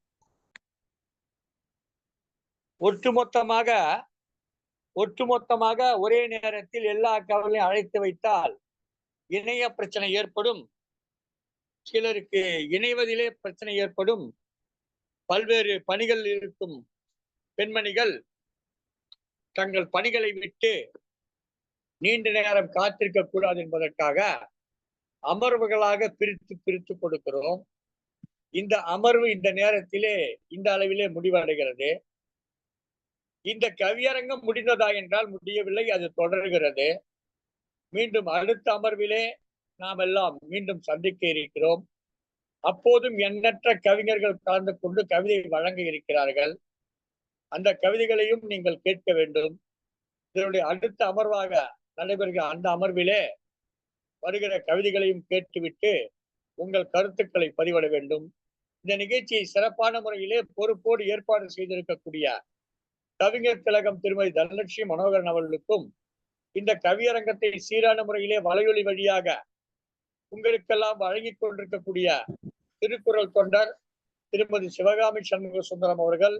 A: ஒட்டுமொத்தமாக ஒரே நேரத்தில் எல்லா கவிதைகளையும் அழைத்து வைத்தால் இணைய பிரச்சனை ஏற்படும். சிலருக்கு இணைவதிலே பிரச்சனை ஏற்படும். பல்வேறு பணிகள் இருக்கும் பெண்மணிகள் தங்கள் பணிகளை விட்டு நீண்ட நேரம் காத்திருக்க கூடாது என்பதற்காக அமர்வுகளாக பிரித்து கொடுக்கிறோம். இந்த அமர்வு இந்த நேரத்திலே இந்த அளவிலே முடிவடைகிறது. இந்த கவியரங்கம் முடிந்ததா என்றால் முடியவில்லை, அது தொடர்கிறது. மீண்டும் அடுத்த அமர்விலே நாம் எல்லாம் மீண்டும் சந்திக்க இருக்கிறோம். அப்போதும் எண்ணற்ற கவிஞர்கள் கலந்து கொண்டு கவிதை வழங்க இருக்கிறார்கள். அந்த கவிதைகளையும் நீங்கள் கேட்க வேண்டும். இதனுடைய அடுத்த அமர்வாக நடைபெறுகிற அந்த அமர்விலே வருகிற கவிதைகளையும் கேட்டுவிட்டு உங்கள் கருத்துக்களை பதிவிட வேண்டும். இந்த நிகழ்ச்சியை சிறப்பான முறையிலே பொறுப்போடு ஏற்பாடு செய்திருக்கக்கூடிய கவிஞர் திலகம் திருமதி தனலட்சுமி மனோகரன் அவர்களுக்கும், இந்த கவியரங்கத்தை சீரான முறையிலே வலையொலி வழியாக உங்களுக்கெல்லாம் வழங்கிக் கொண்டிருக்கக்கூடிய திருக்குறள் தொண்டர் திருமதி சிவகாமி சண்முக சுந்தரம் அவர்கள்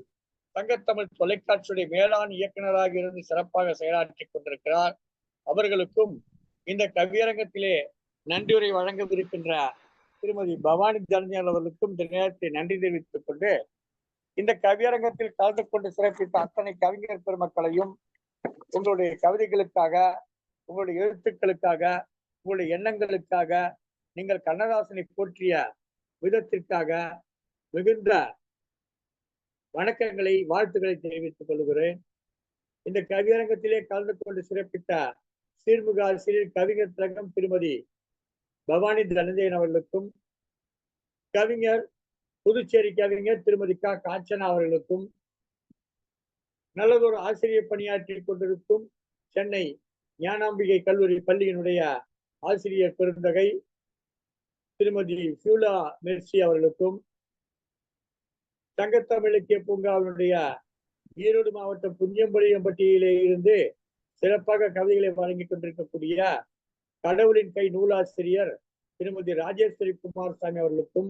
A: தங்கத்தமிழ் தொலைக்காட்சியுடைய மேலாண் இயக்குநராக இருந்து சிறப்பாக செயலாற்றிக் கொண்டிருக்கிறார். அவர்களுக்கும் இந்த கவியரங்கத்திலே நன்றியுரை வழங்கவிருக்கின்ற திருமதி பவானி தனஞ்சயன் அவர்களுக்கும் இந்த நேரத்தை நன்றி தெரிவித்துக் கொண்டு, இந்த கவியரங்கத்தில் கலந்து கொண்டு சிறப்பித்த அத்தனை கவிஞர் பெருமக்களையும் உங்களுடைய கவிதைகளுக்காக, உங்களுடைய எழுத்துக்களுக்காக, உங்களுடைய எண்ணங்களுக்காக, நீங்கள் கண்ணதாசனை போற்றிய விதத்திற்காக மிகுந்த வணக்கங்களை, வாழ்த்துக்களை தெரிவித்துக் கொள்கிறேன். இந்த கவியரங்கத்திலே கலந்து கொண்டு சிறப்பித்த சீர்மிகு ஆசிரியர் கவிஞர் திலகம் திருமதி பவானி தனஞ்சயன் அவர்களுக்கும், கவிஞர் புதுச்சேரி கவிஞர் திருமதி க காஞ்சனா அவர்களுக்கும், நல்லதொரு ஆசிரியர் பணியாற்றிக் கொண்டிருக்கும் சென்னை ஞானாம்பிகை கல்லூரி பள்ளியினுடைய ஆசிரியர் பெருந்தகை திருமதி ஃபியூலா மெர்சி அவர்களுக்கும், தங்கத்தமிழ் இலக்கிய பூங்காவினுடைய ஈரோடு மாவட்டம் புஞ்சம்பட்டியிலே இருந்து சிறப்பாக கவிதைகளை வழங்கிக் கொண்டிருக்கக்கூடிய கடவுளின் கை நூலாசிரியர் திருமதி ராஜேஸ்வரி குமாரசாமி அவர்களுக்கும்,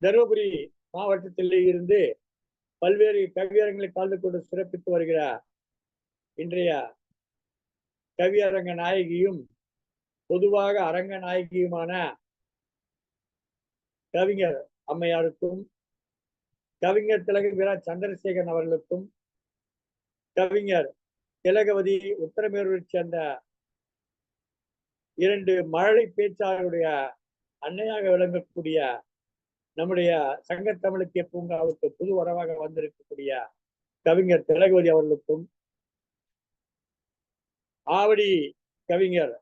A: தருமபுரி மாவட்டத்திலே இருந்து பல்வேறு கவியரங்களை கலந்து கொண்டு சிறப்பித்து வருகிற இன்றைய கவியரங்க நாயகியும் பொதுவாக அரங்க நாயகியுமான கவிஞர் அம்மையாருக்கும், கவிஞர் திலகவீரா சந்திரசேகரன் அவர்களுக்கும், கவிஞர் திலகவதி உத்தரமேரூரை சேர்ந்த 2 மழலை பேச்சாளருடைய அன்னையாக விளங்கக்கூடிய நம்முடைய சங்கத்தமிழக்கிய பூங்காவுக்கு புது வரவாக வந்திருக்கக்கூடிய கவிஞர் திலகவதி அவர்களுக்கும், ஆவடி கவிஞர்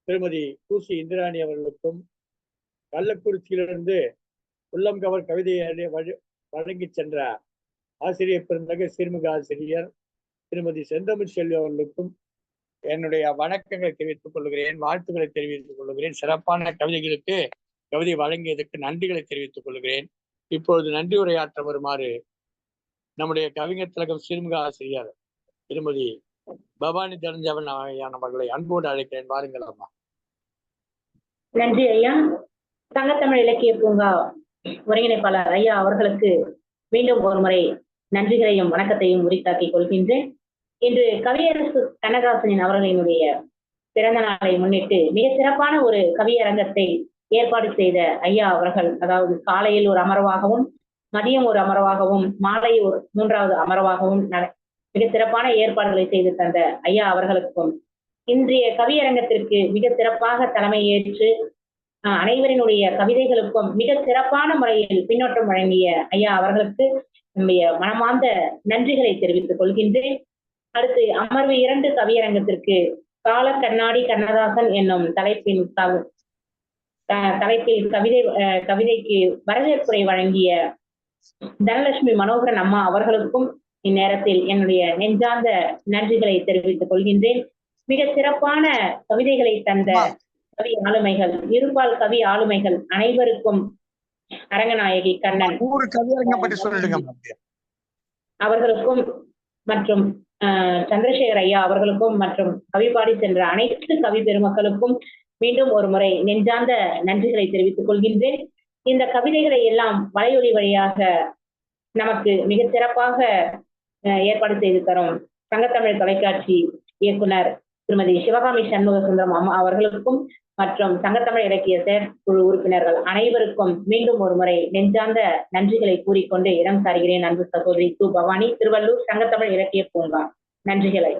A: திருமதி கூசி இந்திராணி அவர்களுக்கும், கள்ளக்குறிச்சியிலிருந்து உள்ளம் கவர் கவிதையை வழங்கி சென்ற ஆசிரியர் பெருந்தகை சீர்மிகு ஆசிரியர் திருமதி செந்தமிழ் செல்வி அவர்களுக்கும் என்னுடைய வணக்கங்களை தெரிவித்துக் கொள்கிறேன், வாழ்த்துக்களை தெரிவித்துக் கொள்கிறேன். சிறப்பான கவிதைகளுக்கு கவிதை வழங்கியதற்கு நன்றிகளை தெரிவித்துக் கொள்கிறேன். இப்பொழுது நன்றி உரையாற்ற வருமாறு நம்முடைய கவிஞர் திலகம் சீர்மிகு ஆசிரியர் திருமதி பவானி தனஞ்சயன் அவர்களை அன்போடு அழைக்கிறேன். வாருங்கள் அம்மா.
C: நன்றி ஐயா. தங்கத்தமிழ் இலக்கிய பூங்கா ஒருங்கிணைப்பாளர் ஐயா அவர்களுக்கு மீண்டும் ஒரு முறை நன்றிகளையும் வணக்கத்தையும் உரித்தாக்கிக் கொள்கின்றேன். இன்று கவியரசு கண்ணதாசனின் அவர்களினுடைய பிறந்த நாளை முன்னிட்டு மிக சிறப்பான ஒரு கவியரங்கத்தை ஏற்பாடு செய்த ஐயா அவர்கள், அதாவது காலையில் ஒரு அமர்வாகவும், மதியம் ஒரு அமர்வாகவும், மாலை ஒரு 3வது அமர்வாகவும் மிக சிறப்பான ஏற்பாடுகளை செய்து தந்த ஐயா அவர்களுக்கும், இன்றைய கவியரங்கத்திற்கு மிக சிறப்பாக தலைமை ஏற்று அனைவரினுடைய கவிதைகளுக்கும் மிக சிறப்பான முறையில் பின்னோட்டம் வழங்கிய ஐயா அவர்களுக்கு நம்முடைய மனமார்ந்த நன்றிகளை தெரிவித்துக் கொள்கின்றேன். அடுத்து அமர்வு 2 கவியரங்கத்திற்கு கால கண்ணாடி கண்ணதாசன் என்னும் தலைப்பில் கவிதைக்கு வரவேற்புரை வழங்கிய தனலட்சுமி மனோகரன் அம்மா அவர்களுக்கும் இந்நேரத்தில் என்னுடைய நெஞ்சார்ந்த நன்றிகளை தெரிவித்துக் கொள்கின்றேன். மிக சிறப்பான கவிதைகளை தந்த கவி ஆளுமைகள், இருபால் கவி ஆளுமைகள் அனைவருக்கும் அரங்கநாயகி கண்ணன் அவர்களுக்கும் மற்றும் சந்திரசேகர் ஐயா அவர்களுக்கும் மற்றும் கவி பாடி சென்ற அனைத்து கவி பெருமக்களுக்கும் மீண்டும் ஒரு முறை நெஞ்சார்ந்த நன்றிகளை தெரிவித்துக் கொள்கின்றேன். இந்த கவிதைகளை எல்லாம் வலையொலி வழியாக நமக்கு மிக சிறப்பாக ஏற்பாடு செய்து தரும் சங்கத்தமிழ் தொலைக்காட்சி இயக்குனர் திருமதி சிவகாமி சண்முக சுந்தரம் அம்மா அவர்களுக்கும் மற்றும் சங்கத்தமிழ் இலக்கிய செயற்குழு உறுப்பினர்கள் அனைவருக்கும் மீண்டும் ஒரு முறை நெஞ்சார்ந்த நன்றிகளை கூறிக்கொண்டு இடம் சாருகிறேன். அன்பு சகோதரி து. பவானி, திருவள்ளூர் சங்கத்தமிழ் இலக்கிய பூங்கா. நன்றிகளை.